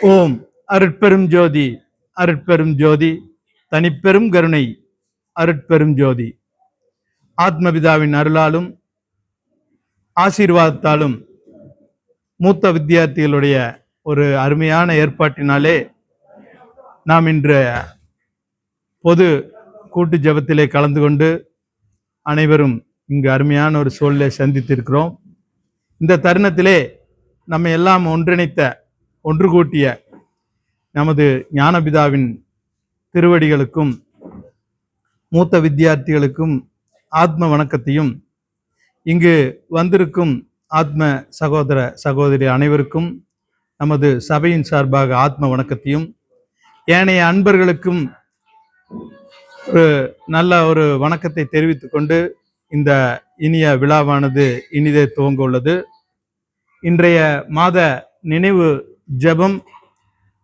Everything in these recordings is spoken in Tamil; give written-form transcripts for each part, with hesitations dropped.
ஓம் அருட்பெரும் ஜோதி அருட்பெரும் ஜோதி தனிப்பெரும் கருணை அருட்பெரும் ஜோதி. ஆத்மபிதாவின் அருளாலும் ஆசீர்வாதத்தாலும் மூத்த வித்தியார்த்திகளுடைய ஒரு அருமையான ஏற்பாட்டினாலே நாம் இன்று பொது கூட்டு ஜெபத்திலே கலந்து கொண்டு அனைவரும் இங்கு அருமையான ஒரு சூழலை சந்தித்திருக்கிறோம். இந்த தருணத்திலே நம்ம எல்லாம் ஒன்று கூட்டிய நமது ஞானபிதாவின் திருவடிகளுக்கும் மூத்த வித்தியார்த்திகளுக்கும் ஆத்ம வணக்கத்தையும், இங்கு வந்திருக்கும் ஆத்ம சகோதர சகோதரி அனைவருக்கும் நமது சபையின் சார்பாக ஆத்ம வணக்கத்தையும், ஏனைய அன்பர்களுக்கும் ஒரு நல்ல ஒரு வணக்கத்தை தெரிவித்துக் கொண்டு இந்த இனிய விழாவானது இனிதே துவங்க உள்ளது. இன்றைய மாத நினைவு ஜெபம்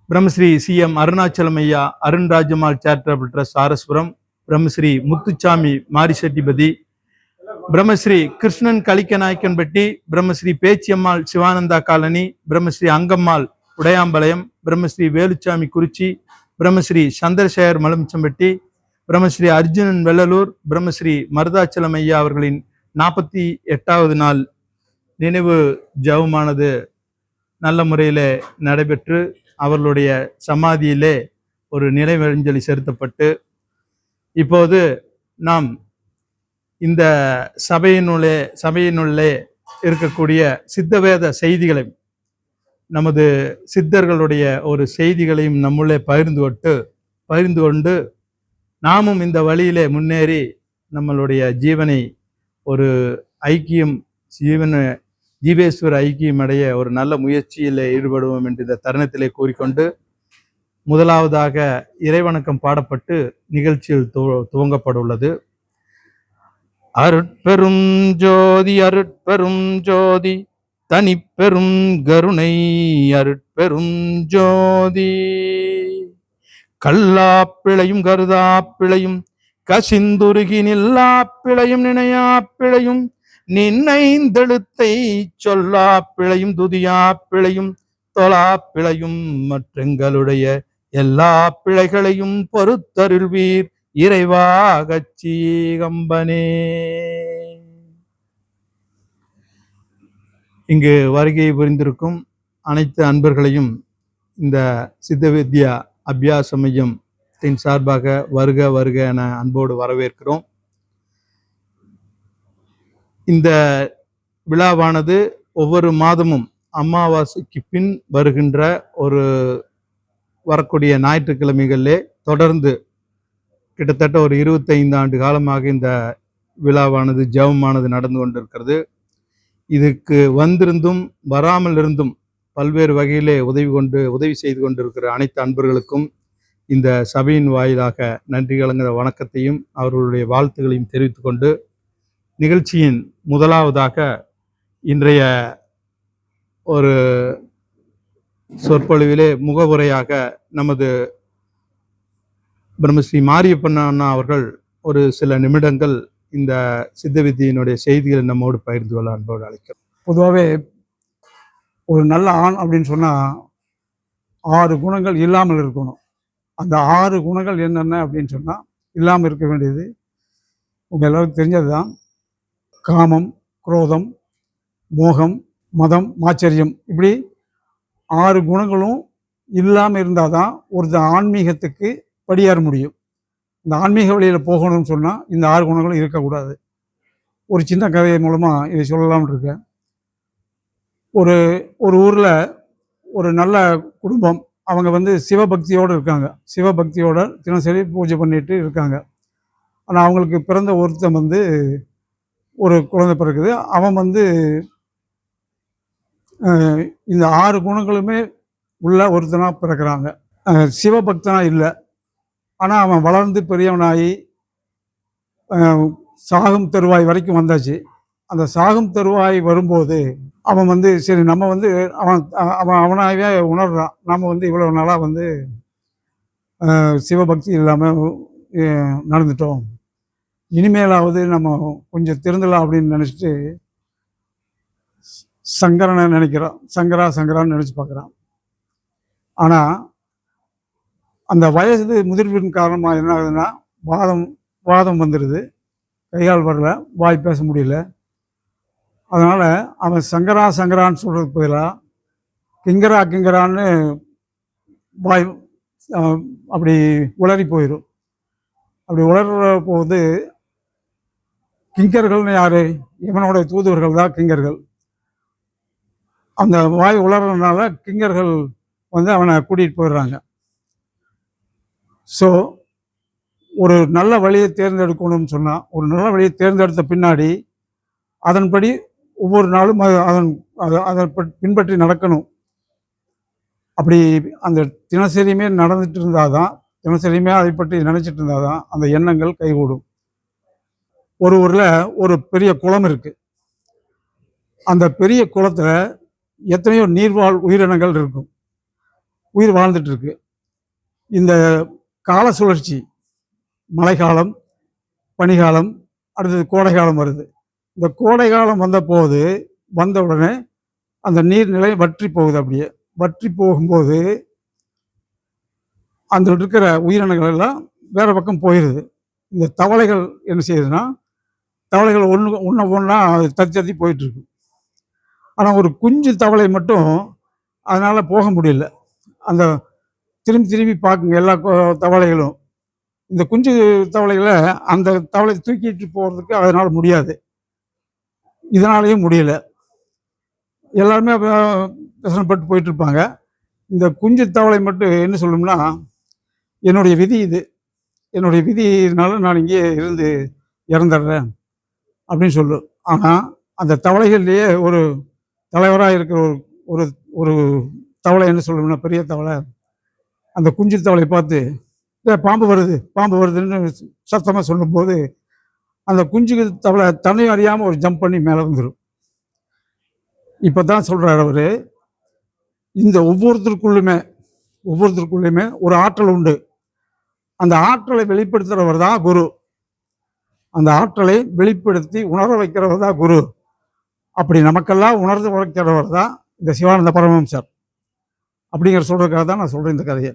பிரம்மஸ்ரீ சிஎம் அருணாச்சலம் ஐயா Arunrajamal charitable trust RS Puram, Brahmashri Muthuchamy Marisettipathi, Brahmashri Krishnan Kalikkanaickenpatti, Brahmashri Pechiammal Sivananda colony, Brahmashri Angammal Udayampalayam, Brahmashri Veluchamy Kurichi, Brahmashri Chandrasekar Malumichampatti, Brahmashri Arjunan Vellalur, Brahmashri Maruthachalam ஐயா அவர்களின் 48வது நாள் நினைவு ஜெபமானது நல்ல முறையில் நடைபெற்று அவர்களுடைய சமாதியிலே ஒரு நினைவஞ்சலி செலுத்தப்பட்டு, இப்போது நாம் இந்த சபையினுள்ளே இருக்கக்கூடிய சித்தவேத செய்திகளை, நமது சித்தர்களுடைய ஒரு செய்திகளையும் நம்முள்ளே பகிர்ந்து கொண்டு நாமும் இந்த வழியிலே முன்னேறி நம்மளுடைய ஜீவனை ஒரு ஐக்கியம் ஜீவேஸ்வர ஐக்கியம் அடைய ஒரு நல்ல முயற்சியில் ஈடுபடுவோம் என்று இந்த தருணத்திலே கூறிக்கொண்டு, முதலாவதாக இறைவணக்கம் பாடப்பட்டு நிகழ்ச்சியில் துவங்கப்பட உள்ளது. அருட்பெரும் ஜோதி அருட்பெரும் ஜோதி தனிப்பெரும் கருணை அருட்பெரும் ஜோதி. கல்லா பிழையும் கருதா பிழையும் கசிந்துருகி நில்லா பிழையும் நினையா பிழையும் நின்னைந்தெழுத்தை சொல்லா பிழையும் துதியா பிழையும் தொலா பிழையும் மற்றெங்களுடைய எல்லா பிழைகளையும் பொறுத்தருள்வீர் இறைவாகச் சீகம்பனே. இங்கு வருகை புரிந்திருக்கும் அனைத்து அன்பர்களையும் இந்த சித்த வித்யா அபியாச மையத்தின் சார்பாக வருக வருக என அன்போடு வரவேற்கிறோம். இந்த விழாவானது ஒவ்வொரு மாதமும் அமாவாசைக்கு பின் வருகின்ற வரக்கூடிய ஞாயிற்றுக்கிழமைகளிலே தொடர்ந்து கிட்டத்தட்ட ஒரு 25 ஆண்டு காலமாக இந்த விழாவானது ஜெபமானது நடந்து கொண்டிருக்கிறது. இதுக்கு வந்திருந்தும் வராமல் இருந்தும் பல்வேறு வகையிலே உதவி செய்து கொண்டிருக்கிற அனைத்து அன்பர்களுக்கும் இந்த சபையின் வாயிலாக நன்றி கலந்த வணக்கத்தையும் அவர்களுடைய வாழ்த்துக்களையும் தெரிவித்துக் கொண்டு, நிகழ்ச்சியின் முதலாவதாக இன்றைய ஒரு சொற்பொழிவிலே முகவுரையாக நமது பிரம்மஸ்ரீ மாரியப்பன் அண்ணா அவர்கள் ஒரு சில நிமிடங்கள் இந்த சித்த வித்தியினுடைய செய்திகளை நம்மோடு பகிர்ந்து கொள்ள அன்போடு அழைக்கிறோம். பொதுவாகவே ஒரு நல்ல ஆண் அப்படின்னு சொன்னால் 6 குணங்கள் இல்லாமல் இருக்கணும். அந்த 6 குணங்கள் என்னென்ன அப்படின்னு சொன்னால், இல்லாமல் இருக்க வேண்டியது உங்கள் எல்லாருக்கும் தெரிஞ்சது தான். காமம், குரோதம், மோகம், மதம், மாச்சரியம், இப்படி 6 குணங்களும் இல்லாமல் இருந்தால் தான் ஒருத்தர் ஆன்மீகத்துக்கு படியேற முடியும். இந்த ஆன்மீக வழியில் போகணும்னு சொன்னால் இந்த 6 குணங்களும் இருக்கக்கூடாது. ஒரு சின்ன கதையை மூலமாக இதை சொல்லலாம்னு இருக்கேன். ஒரு ஊரில் ஒரு நல்ல குடும்பம், அவங்க சிவபக்தியோடு இருக்காங்க. சிவபக்தியோட தினசரி பூஜை பண்ணிட்டு இருக்காங்க. ஆனால் அவங்களுக்கு பிறந்த ஒருத்தன் ஒரு குழந்தை பிறகுது. அவன் இந்த 6 குணங்களுமே உள்ள ஒருத்தனாக பிறக்கிறாங்க. சிவபக்தனாக இல்லை. ஆனால் அவன் வளர்ந்து பெரியவனாகி சாகும் தருவாய் வரைக்கும் வந்தாச்சு. அந்த சாகும் தருவாய் வரும்போது அவன் சரி, நம்ம அவனாகவே உணர்றான், நம்ம இவ்வளோ நாளாக சிவபக்தி இல்லாமல் நடந்துட்டோம், இனிமேலாவது நம்ம கொஞ்சம் திருந்தலாம் அப்படின்னு நினச்சிட்டு சங்கரனை நினைக்கிறான். சங்கரான்னு நினச்சி பார்க்குறான். ஆனால் அந்த வயது முதிர்வின் காரணமாக என்ன ஆகுதுன்னா வாதம் வாதம் வந்துடுது, கைகால் வரல, வாய் பேச முடியல. அதனால் அவன் சங்கரா சங்கரான்னு சொல்கிறதுக்கு பதிலாக கிங்கரா கிங்கரான்னு வாய் அப்படி உளறி போயிடும். அப்படி உளற போது கிங்கர்கள்னு யார்? இவனுடைய தூதுவர்கள் தான் கிங்கர்கள். அந்த வாய் உளறதுனால கிங்கர்கள் வந்து அவனை கூட்டிகிட்டு போயிடுறாங்க. ஸோ ஒரு நல்ல வழியை தேர்ந்தெடுக்கணும்னு சொன்னால், ஒரு நல்ல வழியை தேர்ந்தெடுத்த பின்னாடி அதன்படி ஒவ்வொரு நாளும் அதை பின்பற்றி நடக்கணும். அப்படி அந்த தினசரியுமே நடந்துட்டு இருந்தால் தான், தினசரியுமே அதை பற்றி நினச்சிட்டு இருந்தால் தான் அந்த எண்ணங்கள் கைகூடும். ஒரு ஊரில் ஒரு பெரிய குளம் இருக்குது. அந்த பெரிய குளத்தில் எத்தனையோ நீர்வாழ் உயிரினங்கள் இருக்கும், உயிர் வாழ்ந்துட்டு இருக்கு. இந்த கால சுழற்சி, மழைக்காலம், பனிக்காலம், அடுத்தது கோடைக்காலம் வருது. இந்த கோடைக்காலம் வந்த உடனே அந்த நீர்நிலை வற்றி போகுது. அப்படியே வற்றி போகும்போது அந்த இருக்கிற உயிரினங்கள் எல்லாம் வேற பக்கம் போயிடுது. இந்த தவளைகள் என்ன செய்யுதுன்னா, தவளைகள் ஒன்றா தத்தி போயிட்டு இருக்கு. ஆனால் ஒரு குஞ்சு தவளை மட்டும் அதனால் போக முடியல. அந்த திரும்பி பார்க்குங்க எல்லா தவளைகளும். இந்த குஞ்சு தவளைகளை அந்த தவளை தூக்கிட்டு போகிறதுக்கு அதனால் முடியாது, இதனாலேயும் முடியல. எல்லாருமே பிரச்சனைப்பட்டு போயிட்டு இருப்பாங்க. இந்த குஞ்சு தவளை மட்டும் என்ன சொல்லணும்னா, என்னுடைய விதி இது, என்னுடைய விதினால நான் இங்கே இருந்து இறந்துடுறேன் அப்படின்னு சொல்லும். ஆனால் அந்த தவளைகள்லேயே ஒரு தலைவராக இருக்கிற ஒரு ஒரு தவளை என்ன சொல்லணும்னா, பெரிய தவளை அந்த குஞ்சு தவளை பார்த்து பாம்பு வருதுன்னு சத்தமாக சொல்லும்போது அந்த குஞ்சு தவளை தன்னை அறியாமல் ஒரு ஜம்ப் பண்ணி மேலே வந்துடும். இப்போ தான் சொல்கிறார் அவர், இந்த ஒவ்வொருத்தருக்குள்ளுமே ஒரு ஆற்றல் உண்டு. அந்த ஆற்றலை வெளிப்படுத்துகிறவர் தான் குரு. அந்த ஆற்றலை வெளிப்படுத்தி உணர வைக்கிறவர் தான் குரு. அப்படி நமக்கெல்லாம் உணர்ந்து வைக்கிறவர் தான் இந்த சிவானந்த பரமஹம்சர். அப்படிங்கிற சொல்கிறதுக்காக தான் நான் சொல்கிறேன் இந்த கதையை.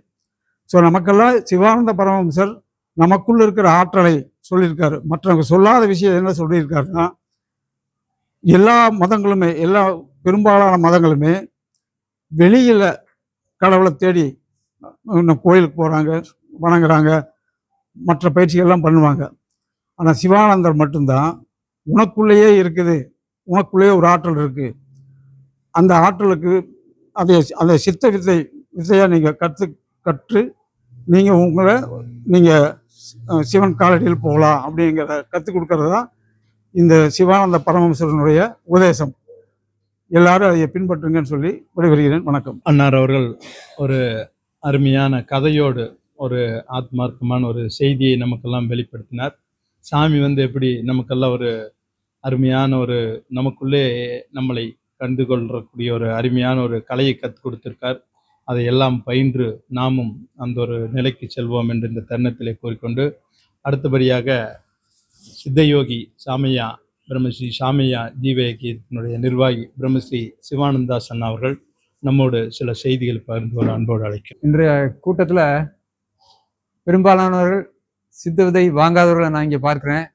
ஸோ நமக்கெல்லாம் சிவானந்த பரமஹம்சர் நமக்குள்ள இருக்கிற ஆற்றலை சொல்லியிருக்காரு. மற்றவங்க சொல்லாத விஷயம் என்ன சொல்லியிருக்காருன்னா, எல்லா மதங்களுமே, பெரும்பாலான மதங்களுமே வெளியில் கடவுளை தேடி கோயிலுக்கு போகிறாங்க, வணங்குறாங்க, மற்ற பயிற்சிகள்லாம் பண்ணுவாங்க. ஆனால் சிவானந்தர் மட்டும்தான் உனக்குள்ளேயே இருக்குது, உனக்குள்ளேயே ஒரு ஆற்றல் இருக்குது. அந்த ஆற்றலுக்கு அதை சித்த வித்தையாக நீங்கள் கற்று நீங்கள் சிவன் காலடியில் போகலாம் அப்படிங்கிற கற்றுக் கொடுக்கறது தான் இந்த சிவானந்த பரமஹம்சருடைய உபதேசம். எல்லாரும் அதை பின்பற்றுங்கன்னு சொல்லி விடைபெறுகிறேன். வணக்கம். அன்னார் அவர்கள் ஒரு அருமையான கதையோடு ஒரு ஆத்மார்த்தமான ஒரு செய்தியை நமக்கெல்லாம் வெளிப்படுத்தினார். சாமி எப்படி நமக்கெல்லாம் ஒரு அருமையான ஒரு நமக்குள்ளே நம்மளை கண்டுகொள்ளக்கூடிய ஒரு அருமையான ஒரு கலையை கற்றுக் கொடுத்திருக்கார். அதையெல்லாம் பயின்று நாமும் அந்த ஒரு நிலைக்கு செல்வோம் என்று இந்த தருணத்திலே கூறிக்கொண்டு, அடுத்தபடியாக சித்தயோகி சாமையா, பிரம்மஸ்ரீ சாமையா ஜீவயக்கியத்தினுடைய நிர்வாகி பிரம்மஸ்ரீ சிவானந்தாஸ் அண்ணா அவர்கள் நம்மோடு சில செய்திகள் பகிர்ந்து கொள்ள அன்போடு அழைக்கும். இன்றைய கூட்டத்தில் பெரும்பாலானவர்கள் சித்த விதை வாங்காதவர்களை நான் இங்கே பார்க்குறேன்.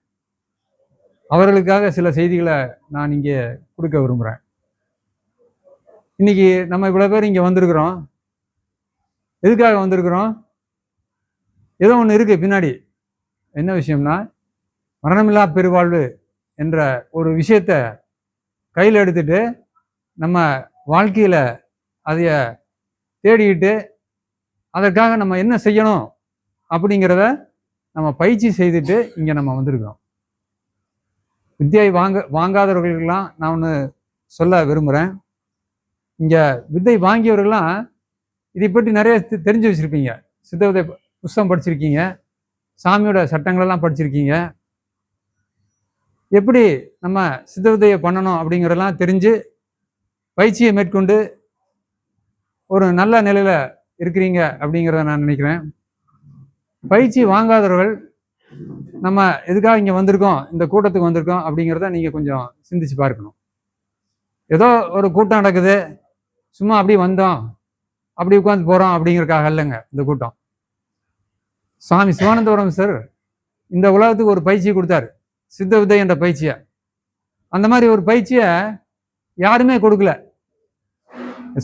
அவர்களுக்காக சில செய்திகளை நான் இங்கே கொடுக்க விரும்புகிறேன். இன்னைக்கு நம்ம இவ்வளோ பேர் இங்கே வந்திருக்கிறோம். எதுக்காக வந்திருக்கிறோம்? ஏதோ ஒன்று இருக்குது பின்னாடி. என்ன விஷயம்னா, மரணமில்லா பெருவாழ்வு என்ற ஒரு விஷயத்தை கையில் எடுத்துட்டு நம்ம வாழ்க்கையில் அதைய தேடிக்கிட்டு அதற்காக நம்ம என்ன செய்யணும் அப்படிங்கிறத நம்ம பயிற்சி செய்துட்டு இங்கே நம்ம வந்திருக்கிறோம். வித்தியை வாங்காதவர்களுக்கெல்லாம் நான் ஒன்று சொல்ல விரும்புகிறேன். இங்கே வித்தை வாங்கியவர்கள்லாம் இதை பற்றி நிறைய தெரிஞ்சு வச்சுருப்பீங்க. சித்த விதை புஸ்தகம் படிச்சிருக்கீங்க, சாமியோட சட்டங்களெல்லாம் படிச்சிருக்கீங்க. எப்படி நம்ம சித்த விதையை பண்ணணும் அப்படிங்கிறதெல்லாம் தெரிஞ்சு பயிற்சியை மேற்கொண்டு ஒரு நல்ல நிலையில் இருக்கிறீங்க அப்படிங்கிறத நான் நினைக்கிறேன். பயிற்சி வாங்காதவர்கள் நம்ம எதுக்காக இங்கே வந்திருக்கோம், இந்த கூட்டத்துக்கு வந்திருக்கோம் அப்படிங்கிறத நீங்கள் கொஞ்சம் சிந்திச்சு பார்க்கணும். ஏதோ ஒரு கூட்டம் நடக்குது, சும்மா அப்படி வந்தோம், அப்படி உட்காந்து போகிறோம் அப்படிங்கிறக்காக இல்லைங்க இந்த கூட்டம். சுவாமி சிவானந்தபுரம் சார் இந்த உலகத்துக்கு ஒரு பயிற்சியை கொடுத்தாரு, சித்த வித்தை என்ற பயிற்சியை. அந்த மாதிரி ஒரு பயிற்சியை யாருமே கொடுக்கல.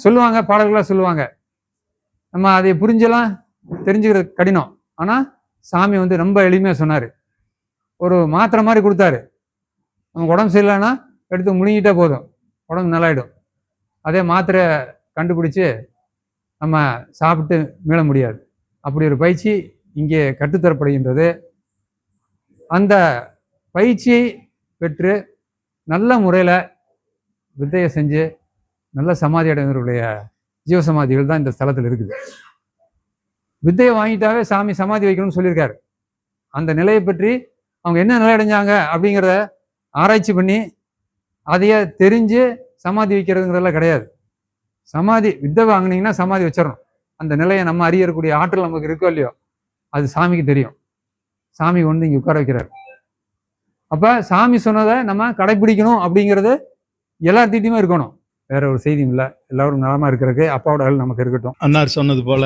சொல்லுவாங்க, பாடல்களாக சொல்லுவாங்க, நம்ம அதை புரிஞ்செல்லாம் தெரிஞ்சுக்கிறது கடினம். ஆனால் சாமி வந்து ரொம்ப எளிமையாக சொன்னார். ஒரு மாத்திரை மாதிரி கொடுத்தாரு. நமக்கு உடம்பு சரியில்லைன்னா எடுத்து முழுங்கிட்டே போதும், உடம்பு நல்லாயிடும். அதே மாத்திரை கண்டுபிடிச்சி நம்ம சாப்பிட்டு மீள முடியாது. அப்படி ஒரு பயிற்சி இங்கே கற்றுத்தரப்படுகின்றது. அந்த பயிற்சியை பெற்று நல்ல முறையில் வித்தையை செஞ்சு நல்ல சமாதி அடைந்தவர்களுடைய ஜீவசமாதிகள் தான் இந்த ஸ்தலத்தில் இருக்குது. வித்தையை வாங்கிட்டாவே சாமி சமாதி வைக்கணும்னு சொல்லியிருக்காரு. அந்த நிலையை பற்றி அவங்க என்ன நிலை அடைஞ்சாங்க அப்படிங்கிறத ஆராய்ச்சி பண்ணி அதையே தெரிஞ்சு சமாதி வைக்கிறதுங்கிறதெல்லாம் கிடையாது. சமாதி வித்தை வாங்கினீங்கன்னா சமாதி வச்சிடணும். அந்த நிலையை நம்ம அறியக்கூடிய ஆற்றல் நமக்கு இருக்கோ இல்லையோ, அது சாமிக்கு தெரியும். சாமி கொண்டு இங்கே உட்கார வைக்கிறார். அப்போ சாமி சொன்னதை நம்ம கடைப்பிடிக்கணும் அப்படிங்கிறது எல்லார்த்திட்டையுமே இருக்கணும். வேற ஒரு செய்தியும் இல்லை. எல்லாரும் நலமா இருக்கிறதுக்கு அப்பாவோட அருள் நமக்கு இருக்கட்டும். அன்னார் சொன்னது போல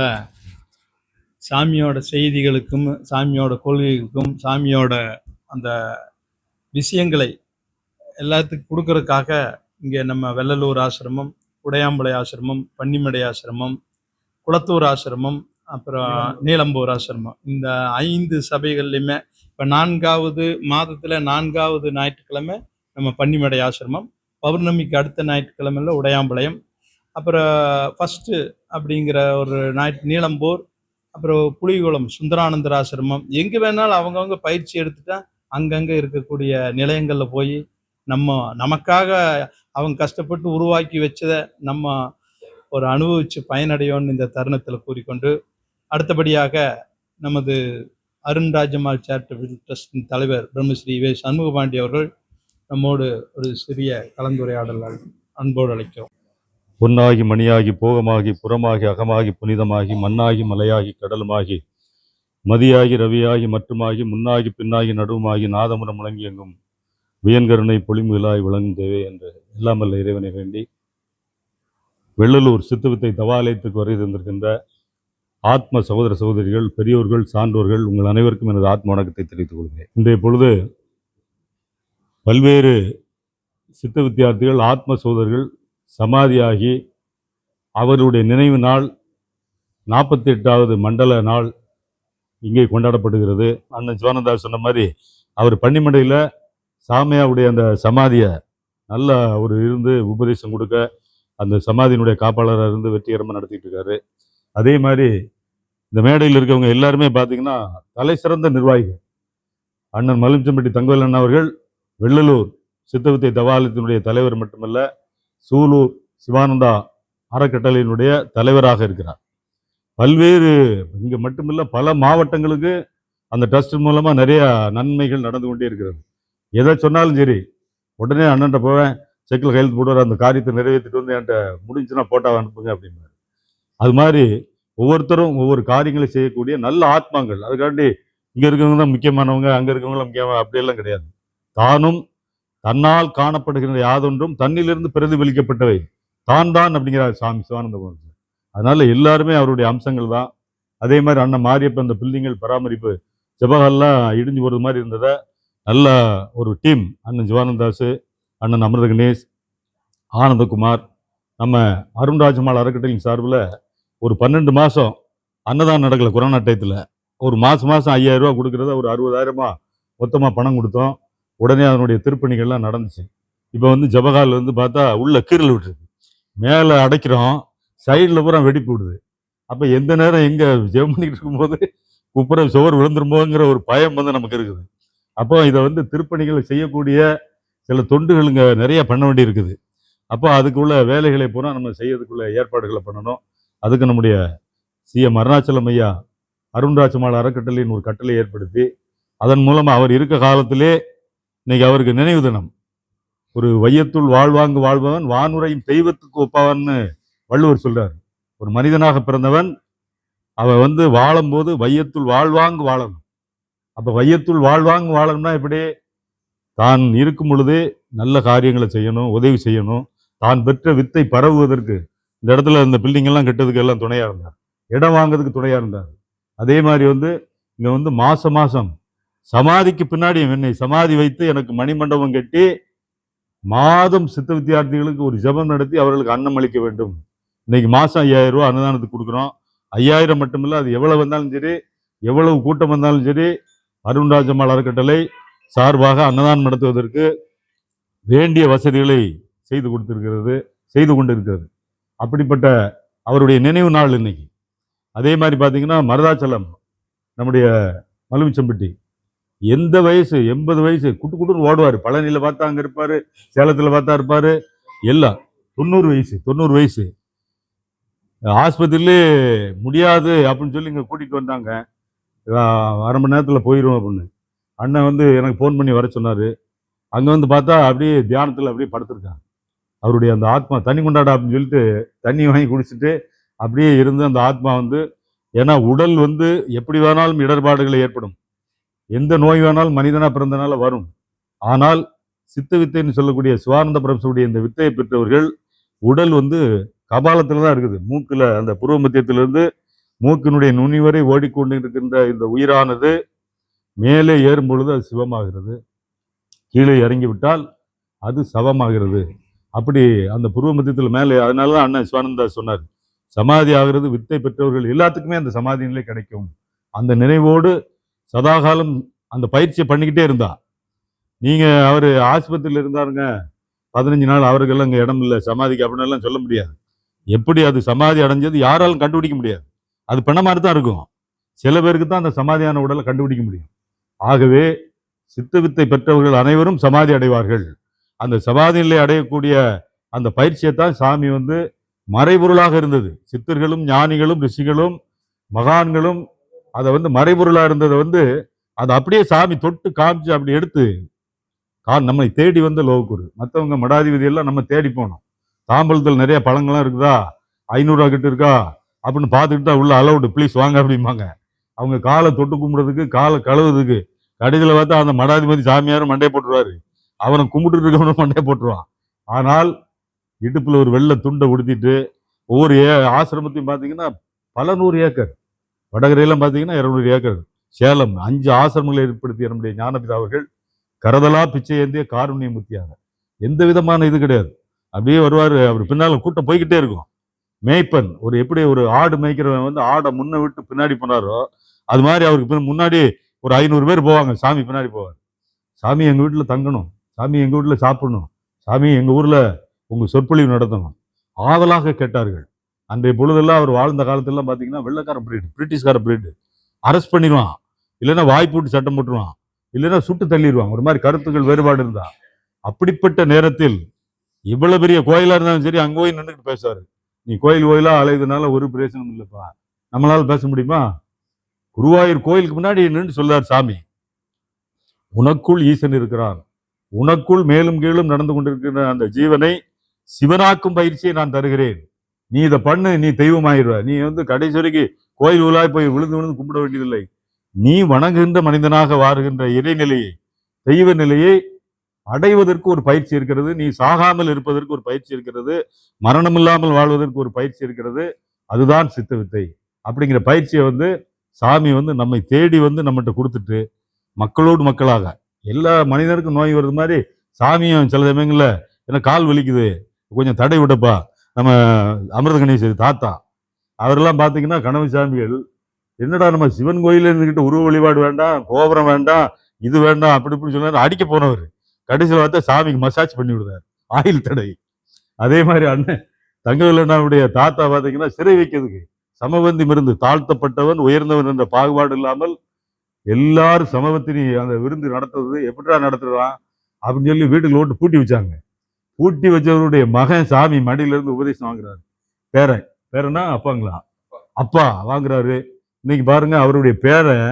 சாமியோட செய்திகளுக்கும் சாமியோட கொள்கைகளுக்கும் சாமியோட அந்த விஷயங்களை எல்லாத்துக்கும் கொடுக்கறதுக்காக இங்கே நம்ம வெள்ளலூர் ஆசிரமம், உடையாம்பளை ஆசிரமம், பன்னிமடை ஆசிரமம், குளத்தூர் ஆசிரமம், அப்புறம் நீலம்பூர் ஆசிரமம், இந்த 5 சபைகள்லையுமே இப்போ 4வது மாதத்தில் 4வது ஞாயிற்றுக்கிழமை நம்ம பன்னிமடை ஆசிரமம், பௌர்ணமிக்கு அடுத்த ஞாயிற்றுக்கிழமையில் உடையாம்பளையம், அப்புறம் ஃபஸ்ட்டு அப்படிங்கிற ஒரு நீலம்பூர், அப்புறம் புலிகுளம் சுந்தரானந்தர் ஆசிரமம். எங்கே வேணாலும் அவங்கவுங்க பயிற்சி எடுத்துட்டா அங்கங்கே இருக்கக்கூடிய நிலையங்களில் போய் நமக்காக அவங்க கஷ்டப்பட்டு உருவாக்கி வச்சதை நம்ம ஒரு அனுபவித்து பயனடையோன்னு இந்த தருணத்தில் கூறிக்கொண்டு, அடுத்தபடியாக நமது அருண்ராஜம்மாள் சேரிட்டபிள் ட்ரஸ்டின் தலைவர் பிரம்மஸ்ரீ வே சண்முகபாண்டி அவர்கள் நம்மோடு ஒரு சிறிய கலந்துரையாடல் அன்போடு அழைக்கிறோம். பொன்னாகி மணியாகி போகமாகி புறமாகி அகமாகி புனிதமாகி மண்ணாகி மலையாகி கடலுமாகி மதியாகி ரவியாகி மற்றுமாகி முன்னாகி பின்னாகி நடுவுமாகி நாதமுறம் முழங்கி எங்கும் வியன்கருணை பொலிமுகளாய் விளங்கும் தேவை என்று எல்லாமல்ல இறைவனை வேண்டி வெள்ளலூர் சித்துவித்தை தவாலயத்துக்கு வருகை தந்திருக்கின்ற ஆத்ம சகோதர சகோதரிகள், பெரியோர்கள், சான்றோர்கள், உங்கள் அனைவருக்கும் எனது ஆத்ம வணக்கத்தை தெரிவித்துக் கொள்கிறேன். இன்றைய பொழுது பல்வேறு சித்த வித்தியார்த்திகள், ஆத்ம சகோதரர்கள் சமாதியாகி அவருடைய நினைவு நாள் 48வது மண்டல நாள் இங்கே கொண்டாடப்படுகிறது. அண்ணன் சிவானந்தாஸ் சொன்ன மாதிரி அவர் பன்னிமடையில் சாமியாவுடைய அந்த சமாதியை நல்ல ஒரு இருந்து உபதேசம் கொடுக்க அந்த சமாதியினுடைய காப்பாளராக இருந்து வெற்றிகரமாக நடத்திட்டு இருக்காரு. அதே மாதிரி இந்த மேடையில் இருக்கவங்க எல்லாருமே பார்த்தீங்கன்னா தலை சிறந்த நிர்வாகிகள். அண்ணன் மலுமிச்சம்பட்டி தங்கவேலன் அவர்கள் வெள்ளலூர் சித்தவித்தை தவாலயத்தினுடைய தலைவர் மட்டுமல்ல, சூலூர் சிவானந்தா அறக்கட்டளையினுடைய தலைவராக இருக்கிறார். பல்வேறு இங்கே மட்டுமில்ல பல மாவட்டங்களுக்கு அந்த ட்ரஸ்ட் மூலமாக நிறைய நன்மைகள் நடந்து கொண்டே இருக்கிறது. எதை சொன்னாலும் சரி உடனே அண்ணன்ட்ட போவேன், செக்கில் கையெழுத்து போடுவார், அந்த காரியத்தை நிறைவேற்றிட்டு வந்து என்கிட்ட முடிஞ்சுன்னா போட்டாவை அனுப்புங்க அப்படின்னாரு. அது மாதிரி ஒவ்வொருத்தரும் ஒவ்வொரு காரியங்களை செய்யக்கூடிய நல்ல ஆத்மாங்கள். அதுக்காண்டி இங்கே இருக்கவங்க தான் முக்கியமானவங்க, அங்கே இருக்கவங்களாம் முக்கியமாக அப்படியெல்லாம் கிடையாது. தானும் தன்னால் காணப்படுகின்ற யாதொன்றும் தன்னிலிருந்து பிரதிபலிக்கப்பட்டவை தான் அப்படிங்கிறார் சாமி சிவானந்தபுரம். அதனால எல்லாருமே அவருடைய அம்சங்கள் தான். அதே மாதிரி அண்ணன் மாரியப்ப அந்த பில்டிங்கள் பராமரிப்பு ஜபஹால்லாம் இடிஞ்சு போகிறது மாதிரி இருந்ததை நல்ல ஒரு டீம், அண்ணன் சிவானந்தாஸ், அண்ணன் அமிர்த கணேஷ், ஆனந்தகுமார், நம்ம அருண்ராஜம்மாள் அறக்கட்டளையின் சார்பில் ஒரு 12 மாதம் அன்னதானம் நடக்கலை கொரோனா டயத்தில். ஒரு மாதம் 5000 ரூபா கொடுக்குறத ஒரு 60,000 மொத்தமாக பணம் கொடுத்தோம். உடனே அதனுடைய திருப்பணிகள்லாம் நடந்துச்சு. இப்போ வந்து ஜபஹால் வந்து பார்த்தா உள்ள கீரல் விட்டுருக்கு, மேலே அடைக்கிறோம், சைடில் பூரா வெடிப்பு விடுது. அப்போ எந்த நேரம் எங்கே ஜெபம் பண்ணிக்கிட்டு இருக்கும்போது குப்புற சுவர் விழுந்துருமோங்கிற ஒரு பயம் வந்து நமக்கு இருக்குது. அப்போ இதை வந்து திருப்பணிகளை செய்யக்கூடிய சில தொண்டுகளுங்க நிறைய பண்ண வேண்டி இருக்குது. அப்போ அதுக்குள்ள வேலைகளை பூரா நம்ம செய்யறதுக்குள்ள ஏற்பாடுகளை பண்ணணும். அதுக்கு நம்முடைய சிஎம் அருணாச்சலம் ஐயா அருண்ராஜம்மாள் அறக்கட்டளையின் ஒரு கட்டளை ஏற்படுத்தி அதன் மூலமாக அவர் இருக்க காலத்திலே இன்னைக்கு அவருக்கு நினைவு தினம். ஒரு வையத்துள் வாழ்வாங்கு வாழ்பவன் வானுரையும் தெய்வத்துக்கு ஒப்பாவன்னு வள்ளுவர் சொல்றார். ஒரு மனிதனாக பிறந்தவன் அவன் வந்து வாழும்போது வையத்துள் வாழ்வாங்கு வாழணும். அப்போ வையத்துள் வாழ்வாங்கு வாழணும்னா எப்படி? தான் இருக்கும் பொழுதே நல்ல காரியங்களை செய்யணும், உதவி செய்யணும், தான் பெற்ற வித்தை பரவுவதற்கு இந்த இடத்துல இந்த பில்டிங் எல்லாம் கட்டுறதுக்கு எல்லாம் துணையா இருந்தார், இடம் வாங்குறதுக்கு துணையா இருந்தார். அதே மாதிரி வந்து இங்க வந்து மாசம் மாசம் சமாதிக்கு பின்னாடி என்னை சமாதி வைத்து எனக்கு மணிமண்டபம் கட்டி மாதம் சித்த வித்தியார்த்திகளுக்கு ஒரு ஜெபம் நடத்தி அவர்களுக்கு அன்னம் அளிக்க வேண்டும். இன்னைக்கு மாசம் 5000 ரூபாய் அன்னதானத்துக்கு கொடுக்குறோம். 5000 மட்டுமில்ல, அது எவ்வளவு வந்தாலும் சரி, எவ்வளவு கூட்டம் வந்தாலும் சரி, அருண்ராஜம்மாள் அறக்கட்டளை சார்பாக அன்னதானம் நடத்துவதற்கு வேண்டிய வசதிகளை செய்து கொண்டிருக்கிறது. அப்படிப்பட்ட அவருடைய நினைவு நாள் இன்னைக்கு. அதே மாதிரி பார்த்தீங்கன்னா மருதாச்சலம் நம்முடைய மலுமிச்சம்பட்டி, எந்த வயசு 80 வயசு குட்டு குட்டுன்னு ஓடுவார். பழனியில பார்த்தா அங்க இருப்பாரு, சேலத்துல பார்த்தா இருப்பாரு, எல்லாம் 90 வயசு. ஆஸ்பத்திரியிலே முடியாது அப்படின்னு சொல்லி இங்க கூட்டிட்டு வந்தாங்க. அரை மணி நேரத்துல போயிடும் அப்படின்னு அண்ணன் வந்து எனக்கு ஃபோன் பண்ணி வர சொன்னாரு. அங்க வந்து பார்த்தா அப்படியே தியானத்துல அப்படியே படுத்திருக்காங்க. அவருடைய அந்த ஆத்மா தண்ணி கொண்டாடா அப்படின்னு சொல்லிட்டு தண்ணி வாங்கி குடிச்சிட்டு அப்படியே இருந்து அந்த ஆத்மா வந்து, ஏன்னா உடல் வந்து எப்படி வேணாலும் இடர்பாடுகளை ஏற்படும், எந்த நோய் வேணாலும் மனிதனா பிறந்தனால வரும். ஆனால் சித்த வித்தைன்னு சொல்லக்கூடிய சிவானந்த பிரபுடைய இந்த வித்தையை பெற்றவர்கள் உடல் வந்து கபாலத்துல தான் இருக்குது. மூக்குல அந்த புருவ மத்தியத்திலிருந்து மூக்கினுடைய நுனி வரை ஓடிக்கொண்டு இருக்கின்ற இந்த உயிரானது மேலே ஏறும் பொழுது அது சிவமாகிறது, கீழே இறங்கி விட்டால் அது சவமாகிறது. அப்படி அந்த புருவ மத்தியத்தில் மேலே, அதனாலதான் அண்ணன் சிவானந்தா சொன்னார், சமாதி ஆகிறது வித்தை பெற்றவர்கள் எல்லாத்துக்குமே அந்த சமாதி நிலை கிடைக்கும். அந்த நினைவோடு சதாகாலம் அந்த பயிற்சியை பண்ணிக்கிட்டே இருந்தா. நீங்க அவரு ஆஸ்பத்திரியில் இருந்தாருங்க 15 நாள், அவருக்கெல்லாம் இங்க இடம் இல்லை சமாதிக்கு அப்படின்னு எல்லாம் சொல்ல முடியாது. எப்படி அது சமாதி அடைஞ்சது யாராலும் கண்டுபிடிக்க முடியாது. அது பண்ண மாதிரி தான் இருக்கும். சில பேருக்கு தான் அந்த சமாதியான உடலை கண்டுபிடிக்க முடியும். ஆகவே சித்த வித்தை பெற்றவர்கள் அனைவரும் சமாதி அடைவார்கள். அந்த சமாதி நிலை அடையக்கூடிய அந்த பயிற்சியை தான் சாமி வந்து மறைபொருளாக இருந்தது. சித்தர்களும் ஞானிகளும் ரிஷிகளும் மகான்களும் அதை வந்து மறைபொருளாக இருந்ததை வந்து அதை அப்படியே சாமி தொட்டு காமிச்சு அப்படி எடுத்து நம்மை தேடி வந்த லோகக்குரு. மற்றவங்க மடாதிபதி எல்லாம் நம்ம தேடி போனோம். தாம்பலத்தில் நிறைய பழங்கள்லாம் இருக்குதா, 500 ரூபா கிட்ட இருக்கா அப்படின்னு பார்த்துக்கிட்டு தான் உள்ள அலவுடு ப்ளீஸ் வாங்க அப்படிம்பாங்க. அவங்க காலை தொட்டு கும்பிடுறதுக்கு, காலை கழுவுறதுக்கு. கடைசியில் பார்த்தா அந்த மடாதிபதி சாமியாரும் மண்டையை போட்டுருவாரு, அவனை கும்பிட்டு இருக்கவனும் மண்டையை போட்டுருவான். ஆனால் இடுப்புல ஒரு வெள்ளை துண்டை உடுத்திட்டு ஒவ்வொரு ஆசிரமத்தையும் பார்த்தீங்கன்னா பல 100 ஏக்கர், வடகரையெல்லாம் பார்த்தீங்கன்னா 200 ஏக்கர், சேலம் 5 ஆசிரமங்களை ஏற்படுத்திய நம்முடைய ஞானபிதா அவர்கள் கரதலா பிச்சை ஏந்திய காருண்ய முத்தியாக, எந்த விதமான இது கிடையாது. அப்படியே வருவார், அவர் பின்னால கூட்டம் போய்கிட்டே இருக்கும். மேய்ப்பன் எப்படி ஒரு ஆடு மேய்க்கிறவன் வந்து ஆடை முன்ன விட்டு பின்னாடி போனாரோ, அது மாதிரி அவருக்கு முன்னாடி ஒரு 500 பேர் போவாங்க, சாமி பின்னாடி போவார். சாமி எங்க வீட்டில் தங்கணும், சாமி எங்க வீட்டில் சாப்பிடணும், சாமி எங்க ஊர்ல உங்க சொற்பொழிவு நடத்தணும் ஆவலாக கேட்டார்கள். அன்றைய பொழுதெல்லாம் அவர் வாழ்ந்த காலத்திலாம் பார்த்தீங்கன்னா வெள்ளக்கார பிரீடு, பிரிட்டிஷ்கார பிரீடு, அரெஸ்ட் பண்ணிடுவான், இல்லைன்னா வாய் போட்டு சட்டம் போட்டுருவான், இல்லைன்னா சுட்டு தள்ளிடுவான், ஒரு மாதிரி கருத்துக்கள் வேறுபாடு இருந்தா. அப்படிப்பட்ட நேரத்தில் இவ்வளவு பெரிய கோயிலா இருந்தாலும் சரி அங்க போய் நின்றுட்டு பேசுவாரு. நீ கோயிலா அலையுதுனால ஒரு பிரயோசனம் இல்லைப்பா, நம்மளால பேச முடியுமா? குருவாயூர் கோயிலுக்கு முன்னாடி நின்று சொல்றார் சாமி, உனக்குள் ஈசன் இருக்கிறான், உனக்குள் மேலும் கீழும் நடந்து கொண்டிருக்கிற அந்த ஜீவனை சிவனாக்கும் பயிற்சியை நான் தருகிறேன், நீ இதை பண்ணு, நீ தெய்வமாயிருவ. நீ வந்து கடைசி வரைக்கும் கோயில் ஊழாய் போய் விழுந்து விழுந்து கும்பிட வேண்டியதில்லை. நீ வணங்குகின்ற மனிதனாக வாருகின்ற இறைநிலையை, தெய்வ நிலையை அடைவதற்கு ஒரு பயிற்சி இருக்கிறது, நீ சாகாமல் இருப்பதற்கு ஒரு பயிற்சி இருக்கிறது, மரணம் இல்லாமல் வாழ்வதற்கு ஒரு பயிற்சி இருக்கிறது, அதுதான் சித்த வித்தை. அப்படிங்கிற பயிற்சியை வந்து சாமி வந்து நம்மை தேடி வந்து நம்மகிட்ட கொடுத்துட்டு, மக்களோடு மக்களாக எல்லா மனிதருக்கும் நோய் வருது மாதிரி சாமியும் சில சமயங்கள்ல எனக்கு கால் வலிக்குது கொஞ்சம் தடை விடப்பா, நம்ம அமிர்த கணேசர் தாத்தா அவரெல்லாம் பார்த்தீங்கன்னா கனவு சாமிகள், என்னடா நம்ம சிவன் கோயில இருந்துகிட்டு உருவ வழிபாடு வேண்டாம், கோபுரம் வேண்டாம், இது வேண்டாம் அப்படி இப்படி சொன்னாரு, அடிக்க போனவர் கடைசியில் பார்த்தா சாமிக்கு மசாஜ் பண்ணி விடுறாரு, ஆயில் தடை. அதே மாதிரி அண்ணன் தங்கவேலண்ணாவுடைய தாத்தா பார்த்தீங்கன்னா சிறை வைக்கிறதுக்கு சமபந்தி மருந்து, தாழ்த்தப்பட்டவன் உயர்ந்தவன் என்ற பாகுபாடு இல்லாமல் எல்லாரும் சமபத்தினி அந்த விருந்து நடத்துறது எப்படிடா நடத்துறான் அப்படின்னு சொல்லி வீட்டுக்கு ஓட்டு பூட்டி வச்சாங்க. பூட்டி வச்சவருடைய மகன் சாமி மடியில இருந்து உபதேசம் வாங்குறாரு. பேரனா அப்பாங்களா, அப்பா வாங்குறாரு. இன்னைக்கு பாருங்க அவருடைய பேரன்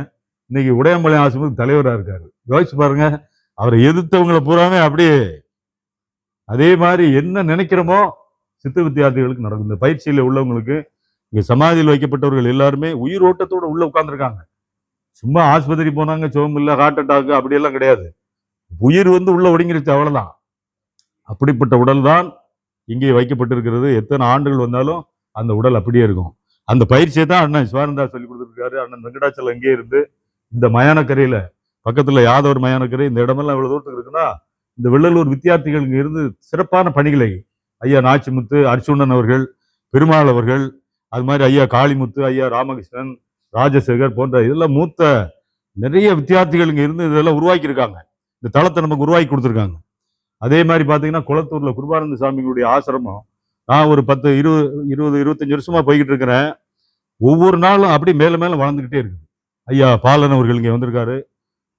இன்னைக்கு உடையம்பாளையம் ஆசிரமத்துக்கு தலைவராக இருக்காரு. யோசிச்சு பாருங்க, அவரை எதிர்த்தவங்களை பூராமே அப்படியே அதே மாதிரி என்ன நினைக்கிறோமோ சித்த வித்தியார்த்திகளுக்கு நடக்கும். இந்த பயிற்சியில உள்ளவங்களுக்கு இங்க சமாதியில் வைக்கப்பட்டவர்கள் எல்லாருமே உயிரோட்டத்தோட உள்ள உட்கார்ந்துருக்காங்க. சும்மா ஆஸ்பத்திரி போனாங்க சுகம் இல்லை ஹார்ட் அட்டாக் அப்படியெல்லாம் கிடையாது, உயிர் வந்து உள்ள ஒடுங்கிருச்சு அவ்வளவுதான். அப்படிப்பட்ட உடல் தான் இங்கே வைக்கப்பட்டிருக்கிறது. எத்தனை ஆண்டுகள் வந்தாலும் அந்த உடல் அப்படியே இருக்கும். அந்த பயிற்சியை தான் அண்ணன் சிவானந்தா சொல்லி கொடுத்துருக்காரு. அண்ணன் வெங்கடாச்சலம் இங்கே இருந்து இந்த மயானக்கரையில பக்கத்துல யாதவர் மயானக்கரை, இந்த இடமெல்லாம் இவ்வளவு தூரத்துக்கு இருக்குன்னா இந்த வெள்ளலூர் வித்தியார்த்திகள் இங்க இருந்து சிறப்பான பணிகளை ஐயா நாச்சிமுத்து, அர்ச்சுனன் அவர்கள், பெருமாள் அவர்கள், அது மாதிரி ஐயா காளிமுத்து, ஐயா ராமகிருஷ்ணன், ராஜசேகர் போன்ற இதெல்லாம் மூத்த நிறைய வித்தியார்த்திகள் இங்க இருந்து இதெல்லாம் உருவாக்கி இருக்காங்க. இந்த தளத்தை நமக்கு உருவாக்கி கொடுத்துருக்காங்க. அதே மாதிரி பாத்தீங்கன்னா குளத்தூர்ல குருபானந்த சாமிகளுடைய ஆசிரமம் நான் ஒரு 25 வருஷமா போய்கிட்டு இருக்கிறேன். ஒவ்வொரு நாளும் அப்படி மேல மேல வளர்ந்துகிட்டே இருக்கு. ஐயா பாலன் அவர்கள் இங்க வந்திருக்காரு.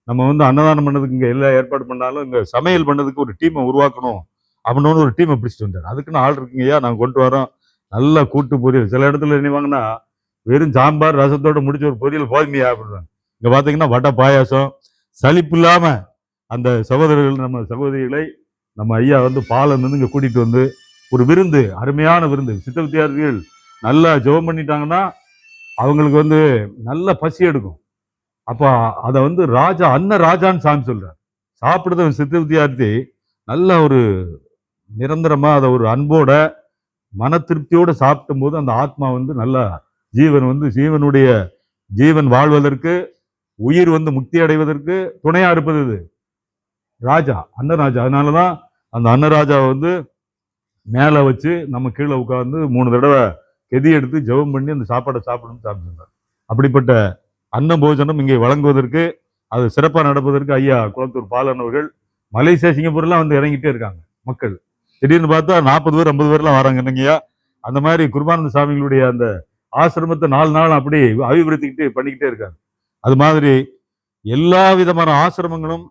நம்ம வந்து அன்னதானம் பண்ணதுக்கு இங்க எல்லா ஏற்பாடு பண்ணாலும் இங்க சமையல் பண்ணதுக்கு ஒரு டீமை உருவாக்கணும் அப்படின்னு ஒரு டீமை பிடிச்சிட்டு வந்தார். அதுக்குன்னு ஆள் இருக்குங்க ஐயா, நாங்கள் கொண்டு வரோம். நல்லா கூட்டு பொரியல். சில இடத்துல என்ன வாங்கினா வெறும் சாம்பார் ரசத்தோட முடிச்ச ஒரு பொரியல் போதுமையா அப்படின்றாங்க. இங்க பாத்தீங்கன்னா வடை பாயாசம் சலிப்பு இல்லாம அந்த சகோதரர்கள் நம்ம சகோதரிகளை நம்ம ஐயா வந்து பாலன் வந்து இங்க கூட்டிட்டு வந்து ஒரு விருந்து, அருமையான விருந்து. சித்த வித்தியார்த்திகள் நல்லா ஜெபம் பண்ணிட்டாங்கன்னா அவங்களுக்கு வந்து நல்ல பசி எடுக்கும். அப்ப அதை வந்து ராஜா ராஜான்னு சாமி சொல்றார். சாப்பிடுறத சித்த வித்தியார்த்தி நல்ல ஒரு நிரந்தரமா அதை ஒரு அன்போட மன திருப்தியோட சாப்பிடும் போது அந்த ஆத்மா வந்து நல்லா ஜீவனுடைய ஜீவன் வாழ்வதற்கு, உயிர் வந்து முக்தி அடைவதற்கு துணையா இருப்பது இது ராஜா, அன்னராஜா. அதனாலதான் அந்த அன்னராஜாவை வந்து மேல வச்சு நம்ம கீழே உட்கார்ந்து 3 தடவை கெதி எடுத்து ஜெபம் பண்ணி அந்த சாப்பாடை சாப்பிடணும்னு சாப்பிடுறார். அப்படிப்பட்ட அன்ன போஜனம் இங்கே வழங்குவதற்கு, அது சிறப்பாக நடப்பதற்கு ஐயா குளத்தூர் பாலன் அவர்கள் மலேசியா சிங்கப்பூர்லாம் வந்து இறங்கிட்டே இருக்காங்க. மக்கள் திடீர்னு பார்த்தா 40 பேர் 50 பேர்லாம் வராங்க என்னங்கய்யா. அந்த மாதிரி குருபானந்த சாமிகளுடைய அந்த ஆசிரமத்தை 4 நாள் அப்படி அபிவிருத்திக்கிட்டு பண்ணிக்கிட்டே இருக்காங்க. அது மாதிரி எல்லா விதமான ஆசிரமங்களும்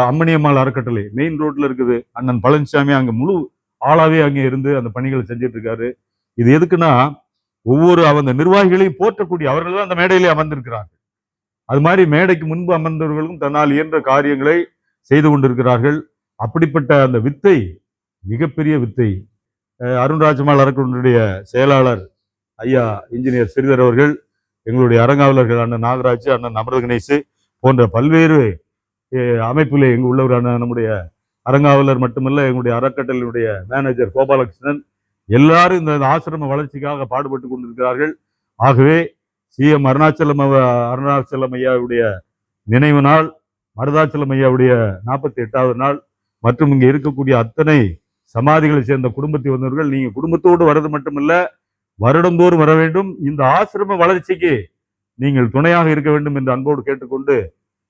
அம்மணியம்மாள் அறக்கட்டளை மெயின் ரோட்ல இருக்குது. அண்ணன் பழனிசாமி அங்க முழு ஆளாவே அங்கே இருந்து அந்த பணிகளை செஞ்சுட்டு இருக்காரு. இது எதுக்குன்னா ஒவ்வொரு அந்த நிர்வாகிகளையும் போற்றக்கூடிய அவர்கள் தான் அந்த மேடையிலே அமர்ந்திருக்கிறார்கள். அது மாதிரி மேடைக்கு முன்பு அமர்ந்தவர்களும் தன்னால் இயன்ற காரியங்களை செய்து கொண்டிருக்கிறார்கள். அப்படிப்பட்ட அந்த வித்தை, மிகப்பெரிய வித்தை. அருண்ராஜ்மாள் அறக்கட்டளையுடைய செயலாளர் ஐயா இன்ஜினியர் ஸ்ரீதர் அவர்கள், எங்களுடைய அரங்காவலர்கள் அண்ணன் நாகராஜ், அண்ணன் அமிர்த கணேஷ் போன்ற பல்வேறு அமைப்பிலே எங்க உள்ளவரான நம்முடைய அரங்காவலர் மட்டுமல்ல, எங்களுடைய அறக்கட்டளையுடைய மேனேஜர் கோபாலகிருஷ்ணன், எல்லாரும் இந்த ஆசிரம வளர்ச்சிக்காக பாடுபட்டு கொண்டிருக்கிறார்கள். ஆகவே சிஎம் அருணாச்சலம் ஐயாவுடைய நினைவு நாள், மருதாச்சலம் ஐயாவுடைய 48வது நாள் மற்றும் இங்க இருக்கக்கூடிய அத்தனை சமாதிகளை சேர்ந்த குடும்பத்தை வந்தவர்கள், நீங்க குடும்பத்தோடு வர்றது மட்டுமல்ல, வருடந்தோறும் வர வேண்டும். இந்த ஆசிரம வளர்ச்சிக்கு நீங்கள் துணையாக இருக்க வேண்டும் என்று அன்போடு கேட்டுக்கொண்டு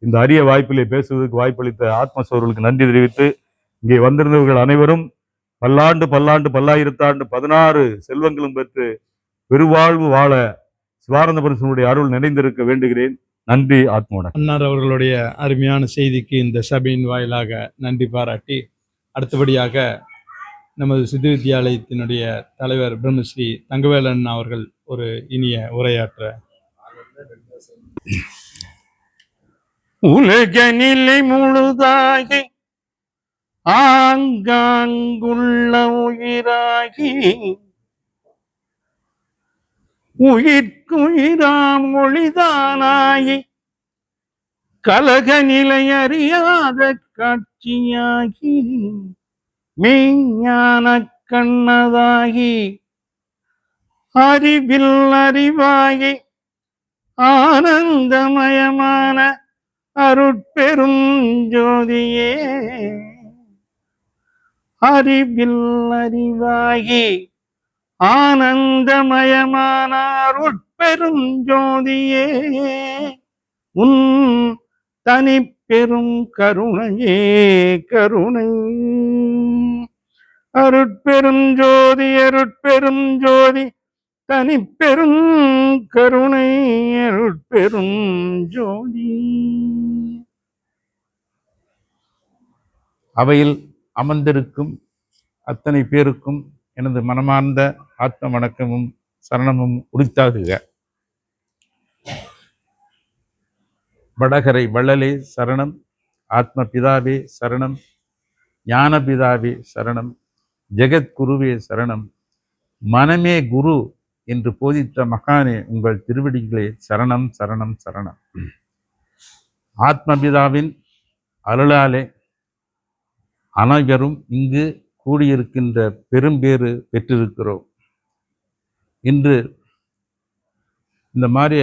இந்த அரிய வாய்ப்பிலே பேசுவதற்கு வாய்ப்பளித்த ஆத்மசோர்களுக்கு நன்றி தெரிவித்து, இங்கே வந்திருந்தவர்கள் அனைவரும் பல்லாயிரத்தாண்டு 16 செல்வங்களும் பெற்று பெருவாழ்வு வாழ சிவானந்த பரமேஸ்வரனுடைய அருள் நிறைந்திருக்க வேண்டுகிறேன். நன்றி. ஆத்மோட அன்னார் அவர்களுடைய அருமையான செய்திக்கு இந்த சபையின் வாயிலாக நன்றி பாராட்டி, அடுத்தபடியாக நமது சித்த வித்தியாலயத்தினுடைய தலைவர் பிரம்மஸ்ரீ தங்கவேலன் அவர்கள் ஒரு இனிய உரையாற்ற. உலக நிலை முழுதாகி ஆங்காங்குள்ள உயிராகி உயிர்க்குயிராம் ஒளிதானாகி கலக நிலை அறியாத காட்சியாகி மெய்ஞான கண்ணதாகி அறிவில் அறிவாகி ஆனந்தமயமான அருட்பெரும் ஜோதியே, அறிவில் அறிவாகி ஆனந்தமயமான அருட்பெரும் ஜோதியே, உன் தனி பெரும் கருணையே கருணை. அருட்பெரும் ஜோதி அருட்பெரும் ஜோதி தனி பெரும் கருணை அருட்பெரும் ஜோதி. அவையில் அமர்ந்திருக்கும் அத்தனை பேருக்கும் எனது மனமார்ந்த ஆத்ம வணக்கமும் சரணமும் உரித்தாகுக. வடகரை வள்ளலே சரணம், ஆத்ம பிதாவே சரணம், ஞான பிதாவே சரணம், ஜெகத்குருவே சரணம், மனமே குரு என்று போதித்த மகானே உங்கள் திருவடிகளே சரணம் சரணம் சரணம். ஆத்மபிதாவின் அருளாலே அனைவரும் இங்கு கூடியிருக்கின்ற பெரும்பேறு பெற்றிருக்கிறோம். இன்று இந்த மாதிரி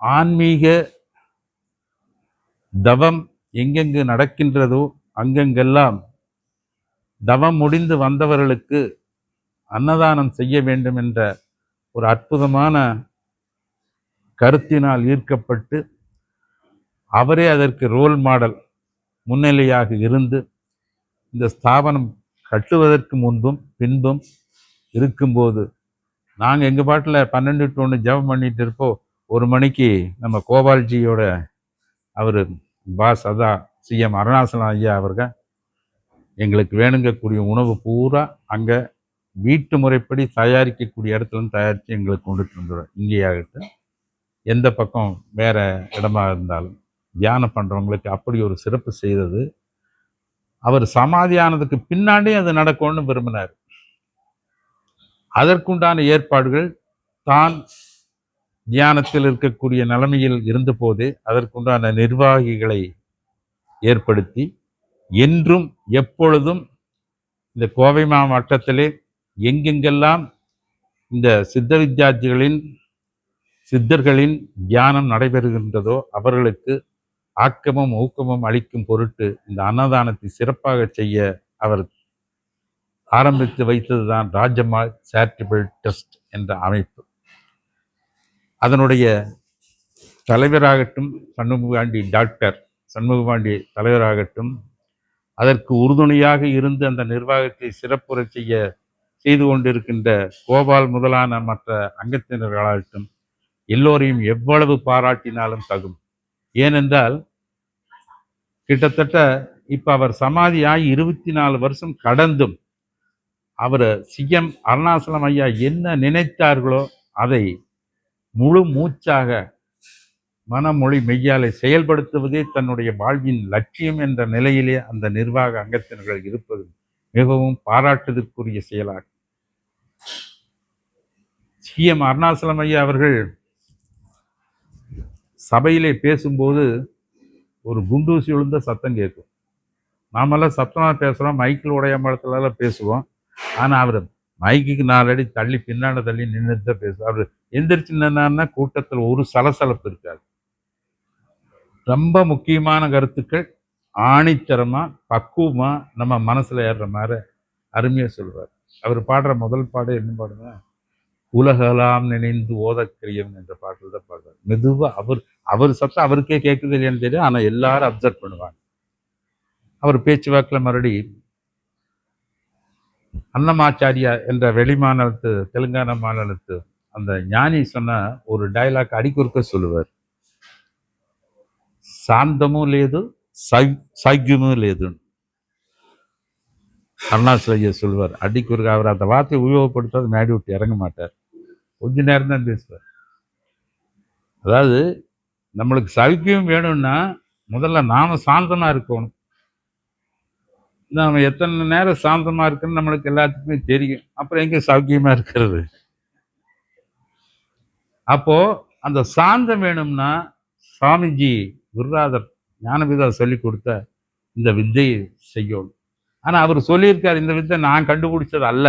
ஆன்மீக தவம் எங்கெங்கு நடக்கின்றதோ அங்கெங்கெல்லாம் தவம் முடிந்து வந்தவர்களுக்கு அன்னதானம் செய்ய வேண்டும் என்ற ஒரு அற்புதமான கருத்தினால் ஈர்க்கப்பட்டு அவரே அதற்கு ரோல் மாடல் முன்னிலையாக இருந்து இந்த ஸ்தாபனம் கட்டுவதற்கு முன்பும் பின்பும் இருக்கும்போது நாங்கள் எங்கள் பாட்டில் 12 to 1 ஜெபம் பண்ணிட்டு இருப்போம். 1 மணிக்கு நம்ம கோபால்ஜியோட அவர் பாஸ் அதான் சிஎம் அருணாசலம் ஐயா அவர்கள் எங்களுக்கு வேணுங்கக்கூடிய உணவு பூரா அங்கே வீட்டு முறைப்படி தயாரிக்கக்கூடிய இடத்துல தயாரித்து எங்களுக்கு கொண்டுட்டு வந்துடுவோம். இங்கேயாகட்டும் எந்த பக்கம் வேற இடமா இருந்தாலும் தியானம் பண்ணுறவங்களுக்கு அப்படி ஒரு சிறப்பு செய்தது. அவர் சமாதியானதுக்கு பின்னாடி அது நடக்கும்னு விரும்பினார். அதற்குண்டான ஏற்பாடுகள் தான் தியானத்தில் இருக்கக்கூடிய நிலைமையில் இருந்தபோதே அதற்குண்டான நிர்வாகிகளை ஏற்படுத்தி என்றும் எப்பொழுதும் இந்த கோவை மாவட்டத்திலே எங்கெங்கெல்லாம் இந்த சித்த வித்யார்த்திகளின் சித்தர்களின் தியானம் நடைபெறுகின்றதோ அவர்களுக்கு ஆக்கமும் ஊக்கமும் அளிக்கும் பொருட்டு இந்த அன்னதானத்தை சிறப்பாக செய்ய அவர் ஆரம்பித்து வைத்ததுதான் ராஜம்மாள் சேரிட்டபிள் ட்ரஸ்ட் என்ற அமைப்பு. அதனுடைய தலைவராகட்டும் சண்முகபாண்டி டாக்டர் சண்முகபாண்டி தலைவராகட்டும் அதற்கு உறுதுணையாக இருந்து அந்த நிர்வாகத்தை சிறப்புற செய்து கொண்டிருக்கின்ற கோபால் முதலான மற்ற அங்கத்தினர்களாகட்டும் எல்லோரையும் எவ்வளவு பாராட்டினாலும் தகும். ஏனென்றால் கிட்டத்தட்ட இப்போ அவர் சமாதியாகி 24 வருஷம் கடந்தும் அவர் சிஎம் அருணாசலம் ஐயா என்ன நினைத்தார்களோ அதை முழு மூச்சாக மனமொழி மெய்யாலை செயல்படுத்துவதே தன்னுடைய வாழ்வின் லட்சியம் என்ற நிலையிலே அந்த நிர்வாக அங்கத்தினர்கள் இருப்பது மிகவும் பாராட்டுதற்குரிய செயலாகும். சிஎம் அருணாசலம் ஐயா அவர்கள் சபையிலே பேசும்போது ஒரு குண்டூசி விழுந்த சத்தம் கேட்கும். நாமெல்லாம் சத்தமாக பேசுகிறோம், மைக்கில் உடையாமலத்துலலாம் பேசுவோம். ஆனால் அவர் மைக்குக்கு 4 அடி தள்ளி பின்னாடி தள்ளி நின்றுட்டு தான் பேசுவார். அவர் எந்திரிச்சு நின்னார்னா கூட்டத்தில் ஒரு சலசலப்பு இருக்காது. ரொம்ப முக்கியமான கருத்துக்கள் ஆணித்தரமாக பக்குவமாக நம்ம மனசில் ஏறுற மாதிரி அருமையாக சொல்வார். அவர் பாடுற முதல் பாடு என்ன பாடுங்க, உலகெல்லாம் நினைந்து ஓதக்கிரியம் என்ற பாட்டில் தான் பாடுறார். மெதுவாக அவர் சத்தம் அவருக்கே கேட்குது இல்லையான்னு தெரியும், ஆனால் எல்லாரும் அப்சர்வ் பண்ணுவாங்க. அவர் பேச்சுவாக்கில் மறுபடி அன்னமாச்சாரியா என்ற வெளி மாநிலத்து தெலுங்கானா மாநிலத்து அந்த ஞானி சொன்ன ஒரு டைலாக் அடிக்குறுக்க சொல்லுவார். சாந்தமும் லேது சைக்கியமும் லேது அருணாசலையா சொல்லுவார் அடிக்குறுக்க. அவர் அந்த வார்த்தையை உபயோகப்படுத்தாது மேடி விட்டு இறங்க மாட்டார், கொஞ்ச நேரம் தான் பேசுவார். அதாவது நம்மளுக்கு சௌக்கியம் வேணும்னா முதல்ல நாம சாந்தமா இருக்கணும். நம்ம எத்தனை நேரம் சாந்தமா இருக்குன்னு நம்மளுக்கு எல்லாத்துக்குமே தெரியும். அப்புறம் எங்க சௌக்கியமா இருக்கிறது? அப்போ அந்த சாந்தம் வேணும்னா சுவாமிஜி குருநாதர் ஞானபிதா சொல்லி கொடுத்த இந்த வித்தையை செய்யணும். ஆனா அவர் சொல்லியிருக்கார், இந்த வித்தை நான் கண்டுபிடிச்சது அல்ல,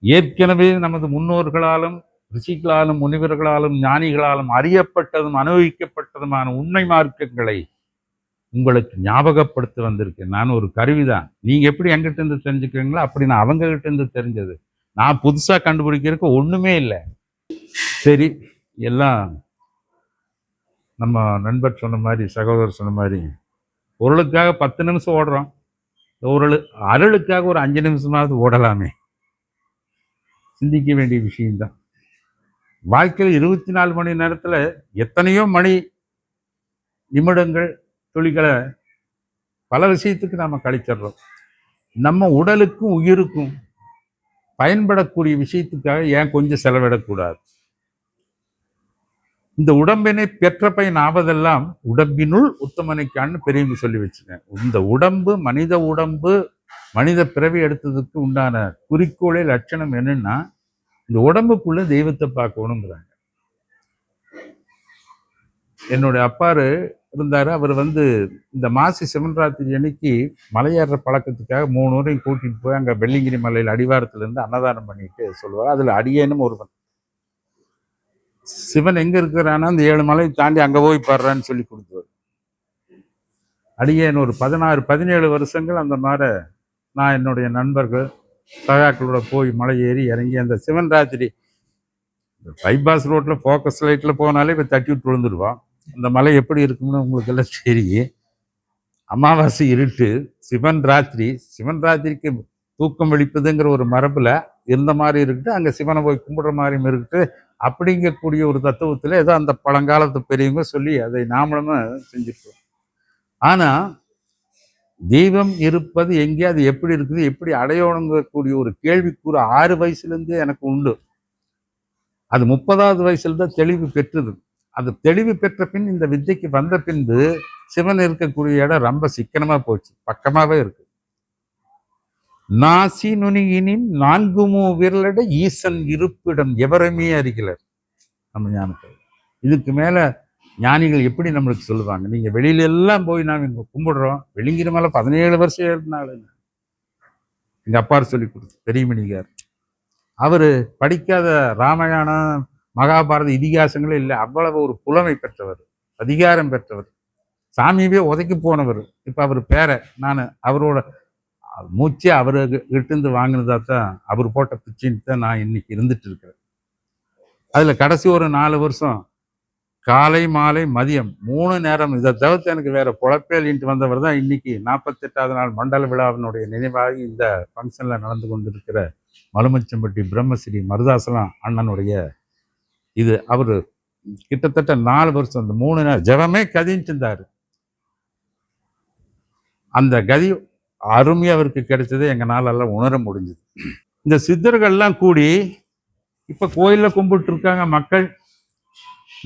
ஏற்கனவே நமது முன்னோர்களாலும் ரிஷிகளாலும் முனிவர்களாலும் ஞானிகளாலும் அறியப்பட்டதும் அனுபவிக்கப்பட்டதுமான உண்மை மார்க்கங்களை உங்களுக்கு ஞாபகப்படுத்த வந்திருக்கேன். நான் ஒரு கருவிதான். நீங்க எப்படி எங்கிட்ட இருந்து தெரிஞ்சுக்கிறீங்களோ அப்படி நான் அவங்க கிட்ட இருந்து தெரிஞ்சது. நான் புதுசா கண்டுபிடிக்கிறதுக்கு ஒண்ணுமே இல்லை. சரி, எல்லாம் நம்ம நண்பர் சொன்ன மாதிரி, சகோதரர் சொன்ன மாதிரி, பொருளுக்காக 10 நிமிஷம் ஓடுறோம், ஒரு அருளுக்காக ஒரு 5 நிமிஷமாவது ஓடலாமே. சிந்திக்க வேண்டிய விஷயம்தான். வாழ்க்கையில் 24 மணி நேரத்தில் எத்தனையோ மணி நிமிடங்கள் துளிகளை பல விஷயத்துக்கு நாம் கழிச்சிடுறோம். நம்ம உடலுக்கும் உயிருக்கும் பயன்படக்கூடிய விஷயத்துக்காக ஏன் கொஞ்சம் செலவிடக்கூடாது? இந்த உடம்பினை பெற்ற பயன் ஆவதெல்லாம் உடம்பினுள் உத்தமனைக்கான்னு பெரியவங்க சொல்லி வச்சுக்கேன். இந்த உடம்பு மனித பிறவி எடுத்ததுக்கு உண்டான குறிக்கோளே லட்சணம் என்னன்னா இந்த உடம்புக்குள்ள தெய்வத்தை பார்க்கணுங்கிறாங்க. என்னுடைய அப்பாரு இருந்தார். அவர் வந்து இந்த மாசி சிவன்ராத்திரி அன்னைக்கு மலையேற பழக்கத்துக்காக 3 ஊரையும் கூட்டிட்டு போய் அங்கே வெள்ளிங்கிரி மலையில் அடிவாரத்திலேருந்து அன்னதானம் பண்ணிட்டு சொல்லுவார். அதில் அடியேனும் ஒருவன். சிவன் எங்கே இருக்கிறான்னா அந்த 7 மலை தாண்டி அங்கே போய் பாடுறான்னு சொல்லி கொடுத்தார். அடியேன் ஒரு 16-17 வருஷங்கள் அந்த மாதிரி நான் என்னுடைய நண்பர்கள் சகாக்களோட போய் மலை ஏறி இறங்கி அந்த சிவன் ராத்திரி பைபாஸ் ரோட்டில் ஃபோக்கஸ் லைட்டில் போனாலே இப்போ தட்டி விட்டு விழுந்துருவான். அந்த மலை எப்படி இருக்கும்னு உங்களுக்கு எல்லாம் தெரியும். அமாவாசை இருட்டு, சிவன் ராத்திரிக்கு தூக்கம் வெளிப்பதுங்கிற ஒரு மரபில் இருந்த மாதிரி இருக்குது. அங்கே சிவனை போய் கும்பிடுற மாதிரியும் இருக்குது. அப்படிங்கக்கூடிய ஒரு தத்துவத்தில் ஏதோ அந்த பழங்காலத்து பெரியவங்க சொல்லி அதை நாமளும் செஞ்சுருக்கோம். ஆனால் தெய்வம் இருப்பது எங்கே, அது எப்படி இருக்குது, எப்படி அடையணுங்கக்கூடிய ஒரு கேள்விக்கூறு 6 வயசுலேருந்தே எனக்கு உண்டு. அது 30வது வயசுல தான் தெளிவு பெற்றது. அது தெளிவு பெற்ற பின் இந்த வித்தைக்கு வந்த பின்பு சிவன் இருக்கக்கூடிய இடம் ரொம்ப சிக்கனமா போச்சு, பக்கமாவே இருக்கு. நாசி நுனியினின் 4 விரலட ஈசன் இருப்பிடம் எவருமே அறிகிறார் நம்ம ஞானத்தில். இதுக்கு மேல ஞானிகள் எப்படி நம்மளுக்கு சொல்லுவாங்க? நீங்க வெளியில எல்லாம் போய் நாங்க இங்க கும்பிடுறோம். வெள்ளிங்கிரி மேல 17 வருஷம் ஏறினாள் எங்க அப்பாரு சொல்லி கொடுத்து பெரியமணிகார். அவரு படிக்காத ராமாயணம் மகாபாரத இதிகாசங்களே இல்லை. அவ்வளவு ஒரு புலமை பெற்றவர், அதிகாரம் பெற்றவர், சாமியவே உதைக்கி போனவர். இப்ப அவர் பேர நான் அவரோட மூச்சே அவர்கிட்ட வாங்கினதா தான், அவர் போட்ட பிச்சின்னு தான் நான் இன்னைக்கு இருந்துட்டு இருக்கிறேன். அதுல கடைசி ஒரு 4 வருஷம் காலை மாலை மதியம் 3 நேரம் இதை தவிர்த்து எனக்கு வேற பொழப்பேலின்ட்டு வந்தவர் தான் இன்னைக்கு 48வது நாள் மண்டல விழாவினுடைய நினைவாகி இந்த ஃபங்க்ஷன்ல நடந்து கொண்டிருக்கிற மலுமச்சம்பட்டி பிரம்மஸ்ரீ மருதாசலம் அண்ணனுடைய இது. அவர் கிட்டத்தட்ட 4 வருஷம் அந்த 3 நேரம் ஜெபமே கதின்ட்டு இருந்தாரு. அந்த கதி அருமையாக அவருக்கு கிடைச்சதை எங்களால் எல்லாம் உணர முடிஞ்சுது. இந்த சித்தர்கள்லாம் கூடி இப்போ கோயிலில் கும்பிட்டு இருக்காங்க மக்கள்.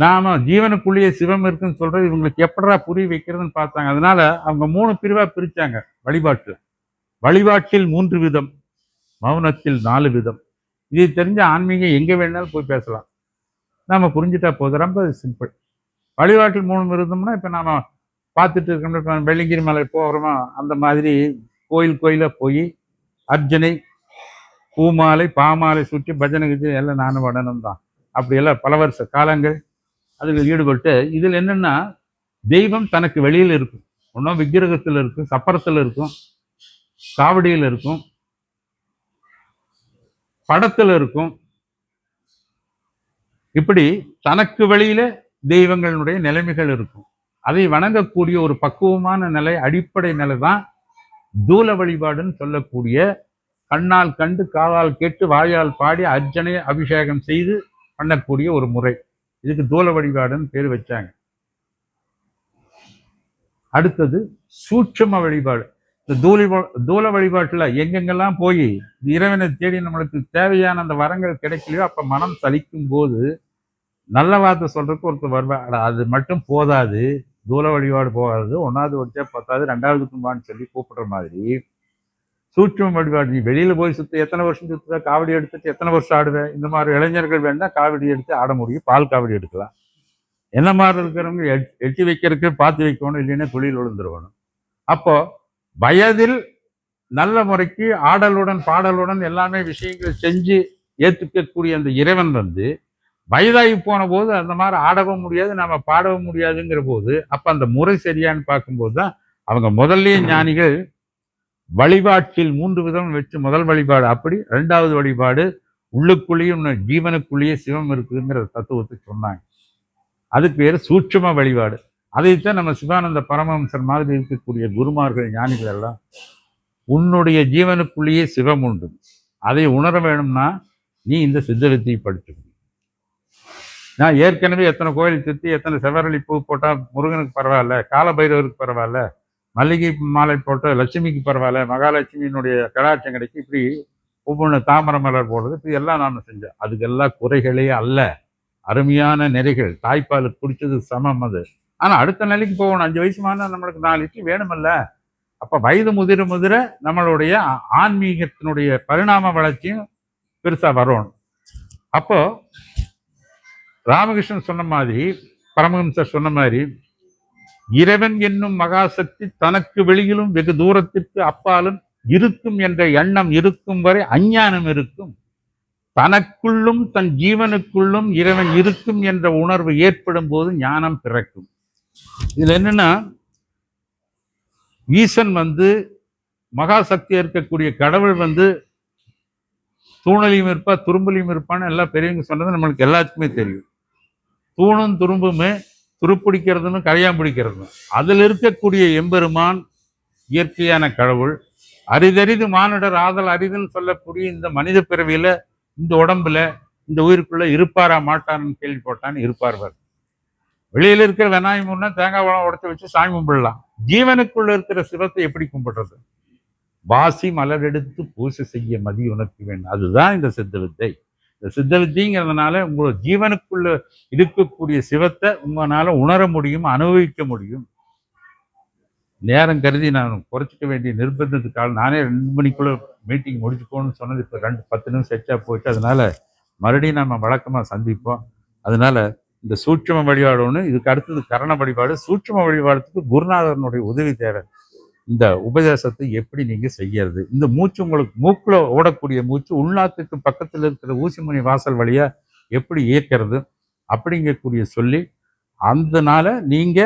நாம ஜீவனுக்குள்ளேயே சிவம் இருக்குன்னு சொல்றது இவங்களுக்கு எப்படா புரிய வைக்கிறதுன்னு பார்த்தாங்க. அதனால அவங்க 3 பிரிவா பிரிச்சாங்க. வழிபாட்டில் 3 விதம், மௌனத்தில் 4 விதம். இதை தெரிஞ்ச ஆன்மீகம் எங்க வேணாலும் போய் பேசலாம், நாம புரிஞ்சுட்டா போதும். ரொம்ப சிம்பிள். வழிபாட்டில் 3 விதம்னா இப்ப நாம பார்த்துட்டு இருக்கோம்னா வெள்ளிங்கிரி மலை போகிறோமா, அந்த மாதிரி கோயிலாக போய் அர்ச்சனை பூமாலை பாமாலை சுற்றி பஜனை கிஜனை எல்லாம் நானும் வடனும் தான். அப்படியெல்லாம் பல வருஷ காலங்கள் அதில் ஈடுபட்டு இதில் என்னன்னா தெய்வம் தனக்கு வெளியில் இருக்கும். ஒன்றும் விக்கிரகத்தில் இருக்கும், சப்பரத்தில் இருக்கும், காவடியில் இருக்கும், படத்தில் இருக்கும். இப்படி தனக்கு வெளியில தெய்வங்களுடைய நிலைமைகள் இருக்கும். அதை வணங்கக்கூடிய ஒரு பக்குவமான நிலை, அடிப்படை நிலை தான் தூல வழிபாடுன்னு சொல்லக்கூடிய கண்ணால் கண்டு காதால் கேட்டு வாயால் பாடி அர்ச்சனை அபிஷேகம் செய்து பண்ணக்கூடிய ஒரு முறை. இதுக்கு தூல வழிபாடுன்னு பேர் வச்சாங்க. அடுத்தது சூட்சும வழிபாடு. இந்த தூல வழிபாட்டுல எங்கெங்கெல்லாம் போய் இறைவனை தேடி நம்மளுக்கு தேவையான அந்த வரங்கள் கிடைக்கலையோ அப்ப மனம் சலிக்கும் போது நல்ல வார்த்தை சொல்றதுக்கு ஒருத்தர் வருவார். அது மட்டும் போதாது, தூல வழிபாடு போகாது, 1வது வச்சா 10வது 2வது கும்பான்னு சொல்லி கூப்பிடுற மாதிரி சூட்சும வழிபாடு. நீ வெளியில போய் சுத்த எத்தனை வருஷம் சுத்துற, காவடி எடுத்துட்டு எத்தனை வருஷம் ஆடுவேன். இந்த மாதிரி இளைஞர்கள் வேணா காவடி எடுத்து ஆட முடியும், பால் காவடி எடுக்கலாம். என்ன மாதிரி இருக்கிறவங்க எட்டி வைக்கிறதுக்கு பார்த்து வைக்கணும், இல்லைன்னா தொழில் விழுந்துருவணும். அப்போ வயதில் நல்ல முறைக்கு ஆடலுடன் பாடலுடன் எல்லாமே விஷயங்கள் செஞ்சு ஏற்றுக்கக்கூடிய அந்த இறைவன் வந்து வயதாகி போன போது அந்த மாதிரி ஆடவும் முடியாது, நாம பாடவும் முடியாதுங்கிற போது அப்ப அந்த முறை சரியான்னு பார்க்கும்போது தான் அவங்க முதல்லயே ஞானிகள் வழிபாட்டில் 3 விதம் வச்சு முதல் வழிபாடு அப்படி, 2வது வழிபாடு உள்ளுக்குள்ளேயும் ஜீவனுக்குள்ளேயே சிவம் இருக்குதுங்கிற தத்துவத்தை சொன்னாங்க. அதுக்கு பேர் சூட்சும வழிபாடு. அதைத்தான் நம்ம சிவானந்த பரமஹம்சர் மாதிரி இருக்கக்கூடிய குருமார்கள் ஞானிகள் எல்லாம் உன்னுடைய ஜீவனுக்குள்ளேயே சிவம் உண்டு, அதை உணர வேணும்னா நீ இந்த சித்த வித்தையை படிச்சுக்கணும். நான் ஏற்கனவே எத்தனை கோயில் சுற்றி எத்தனை செவ்வரளி பூ போட்டால் முருகனுக்கு பரவாயில்ல, காலபைரவருக்கு பரவாயில்ல, மல்லிகை மாலை போட்ட லட்சுமிக்கு பரவாயில்ல, மகாலட்சுமியினுடைய கடாட்சம் கிடைக்கும், இப்படி ஒவ்வொன்று தாமரை மலர் போடுறது, இப்படி எல்லாம் நான் செஞ்சேன். அதுக்கெல்லாம் குறைகளே அல்ல, அருமையான நிறைகள். தாய்ப்பாலுக்கு குடிச்சது சமம் அது. ஆனால் அடுத்த நிலைக்கு போகணும். 5 வயசுமான நம்மளுக்கு 4 இட்லி வேணுமல்ல. அப்போ வயது முதிர நம்மளுடைய ஆன்மீகத்தினுடைய பரிணாம வளர்ச்சியும் பெருசா வரணும். அப்போ ராமகிருஷ்ணன் சொன்ன மாதிரி, பரமஹம்சர் சொன்ன மாதிரி இறைவன் என்னும் மகாசக்தி தனக்கு வெளியிலும் வெகு தூரத்திற்கு அப்பாலும் இருக்கும் என்ற எண்ணம் இருக்கும் வரை அஞ்ஞானம் இருக்கும். தனக்குள்ளும் தன் ஜீவனுக்குள்ளும் இறைவன் இருக்கும் என்ற உணர்வு ஏற்படும் போது ஞானம் பிறக்கும். இதுல என்னன்னா, ஈசன் மகாசக்தியா இருக்கக்கூடிய கடவுள் தூணலையும் இருப்பா துரும்புலையும் இருப்பான்னு எல்லாம் பெரியவங்க சொன்னது நம்மளுக்கு எல்லாத்துக்குமே தெரியும். தூணும் துரும்புமே துருப்பிடிக்கிறதுன்னு கரையான் பிடிக்கிறதும். அதில் இருக்கக்கூடிய எம்பெருமான் இயற்கையான கடவுள். அரிதறிது மானுடர் ஆதல் அரிதுன்னு சொல்லக்கூடிய இந்த மனித பிறவியில இந்த உடம்புல இந்த உயிருக்குள்ள இருப்பாரா மாட்டார்னு கேள்வி போட்டான்னு இருப்பார்வர். வெளியில இருக்கிற வெங்காயம் முன்னா தேங்காய் பழம் உடச்சி வச்சு சாமி கும்பிடலாம். ஜீவனுக்குள்ள இருக்கிற சிவத்தை எப்படி கும்பிடுறது? வாசி மலர் எடுத்து பூசை செய்ய மதி உணர்த்தி வேண்டும். அதுதான் இந்த சித்த வித்தை. இந்த சித்த வித்தைங்கிறதுனால உங்களோட ஜீவனுக்குள்ள இருக்கக்கூடிய சிவத்தை உங்களால உணர முடியும், அனுபவிக்க முடியும். நேரம் கருதி நான் குறைச்சிக்க வேண்டிய நிர்பந்தத்துக்காக நானே 2 மணிக்குள்ள மீட்டிங் முடிச்சுக்கோன்னு சொன்னது இப்போ 10 நிமிஷம் எச்சா போயிட்டு. அதனால மறுபடியும் நம்ம வழக்கமாக சந்திப்போம். அதனால இந்த சூட்சும வழிபாடு இதுக்கு அடுத்தது கரண வழிபாடு. சூட்சும வழிபாடுறதுக்கு குருநாதனுடைய உதவி தேவை. இந்த உபதேசத்தை எப்படி நீங்க செய்யறது? இந்த மூச்சு உங்களுக்கு மூக்குல ஓடக்கூடிய மூச்சு உள்நாட்டுக்கு பக்கத்தில் இருக்கிற ஊசிமுனை வாசல் வழியா எப்படி இயக்கிறது அப்படிங்கக்கூடிய சொல்லி, அதனால நீங்க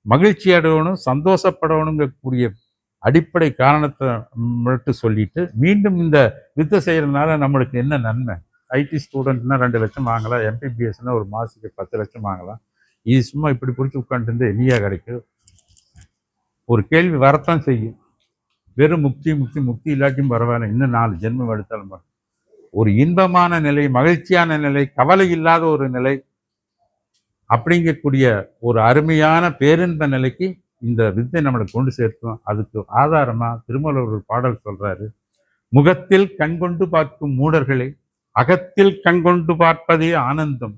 மகிழ்ச்சி அடையணும், சந்தோஷப்படணுங்கக்கூடிய அடிப்படை காரணத்தை மட்டும் சொல்லிட்டு, மீண்டும் இந்த வித்தை செய்யறதுனால நம்மளுக்கு என்ன நன்மை? ஐடி ஸ்டூடெண்ட்னா 2 லட்சம் வாங்கலாம், எம்பிபிஎஸ்னா ஒரு மாதத்துக்கு 10 லட்சம் வாங்கலாம். இது சும்மா இப்படி பிடிச்சி உட்காந்துருந்து என்னையா கிடைக்கும்? ஒரு கேள்வி வரத்தான் செய்யும். வெறும் முக்தி முக்தி முக்தி இல்லாட்டியும் பரவாயில்ல, இன்னும் 4 ஜென்மம் எடுத்தாலும் ஒரு இன்பமான நிலை, மகிழ்ச்சியான நிலை, கவலை இல்லாத ஒரு நிலை அப்படிங்கக்கூடிய ஒரு அருமையான பேரின்ப நிலைக்கு இந்த வித்தை நம்மளை கொண்டு சேர்த்தோம். அதுக்கு ஆதாரமா திருமூலர் ஒரு பாடல் சொல்றாரு. முகத்தில் கண்கொண்டு பார்க்கும் மூடர்களை அகத்தில் கண்கொண்டு பார்ப்பதே ஆனந்தம்.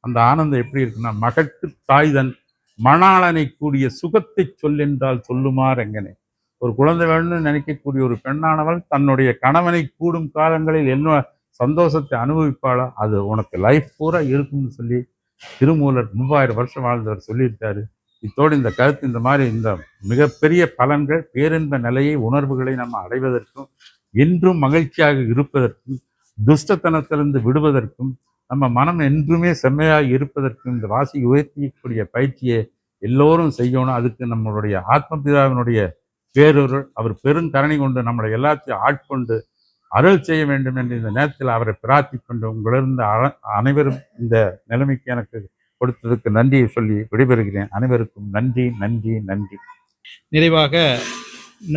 அந்த ஆனந்தம் எப்படி இருக்குன்னா, மகற்கு தாய்தன் மணாளனை கூடிய சுகத்தை சொல்லென்றால் சொல்லுமாறு எங்கனே. ஒரு குழந்தை வேணும்னு நினைக்கக்கூடிய ஒரு பெண்ணானவள் தன்னுடைய கணவனை கூடும் காலங்களில் என்ன சந்தோஷத்தை அனுபவிப்பாளோ அது உனக்கு லைஃப் பூரா இருக்கும்னு சொல்லி திருமூலர் 3000 வருஷம் வாழ்ந்தவர் சொல்லியிருக்காரு. இத்தோடு இந்த கருத்து இந்த மாதிரி இந்த மிகப்பெரிய பலன்கள் பேரின்ப நிலையை உணர்வுகளை நம்ம அடைவதற்கும் என்றும் மகிழ்ச்சியாக இருப்பதற்கும் துஷ்டத்தனத்திலிருந்து விடுவதற்கும் நம்ம மனம் என்றுமே செம்மையாக இருப்பதற்கும் இந்த வாசி உயர்த்திக்கூடிய பயிற்சியை எல்லோரும் செய்யணும். அதுக்கு நம்மளுடைய ஆத்மபிதாவினுடைய பேரொருள் அவர் பெருங்கருணை கொண்டு நம்மளை எல்லாத்தையும் ஆட்கொண்டு அருள் செய்ய வேண்டும் என்று இந்த நேரத்தில் அவரை பிரார்த்தி கொண்டு உங்களிருந்த அனைவரும் இந்த நிலைமைக்கு எனக்கு கொடுத்ததுக்கு நன்றியை சொல்லி விடைபெறுகிறேன். அனைவருக்கும் நன்றி நன்றி நன்றி. நிறைவாக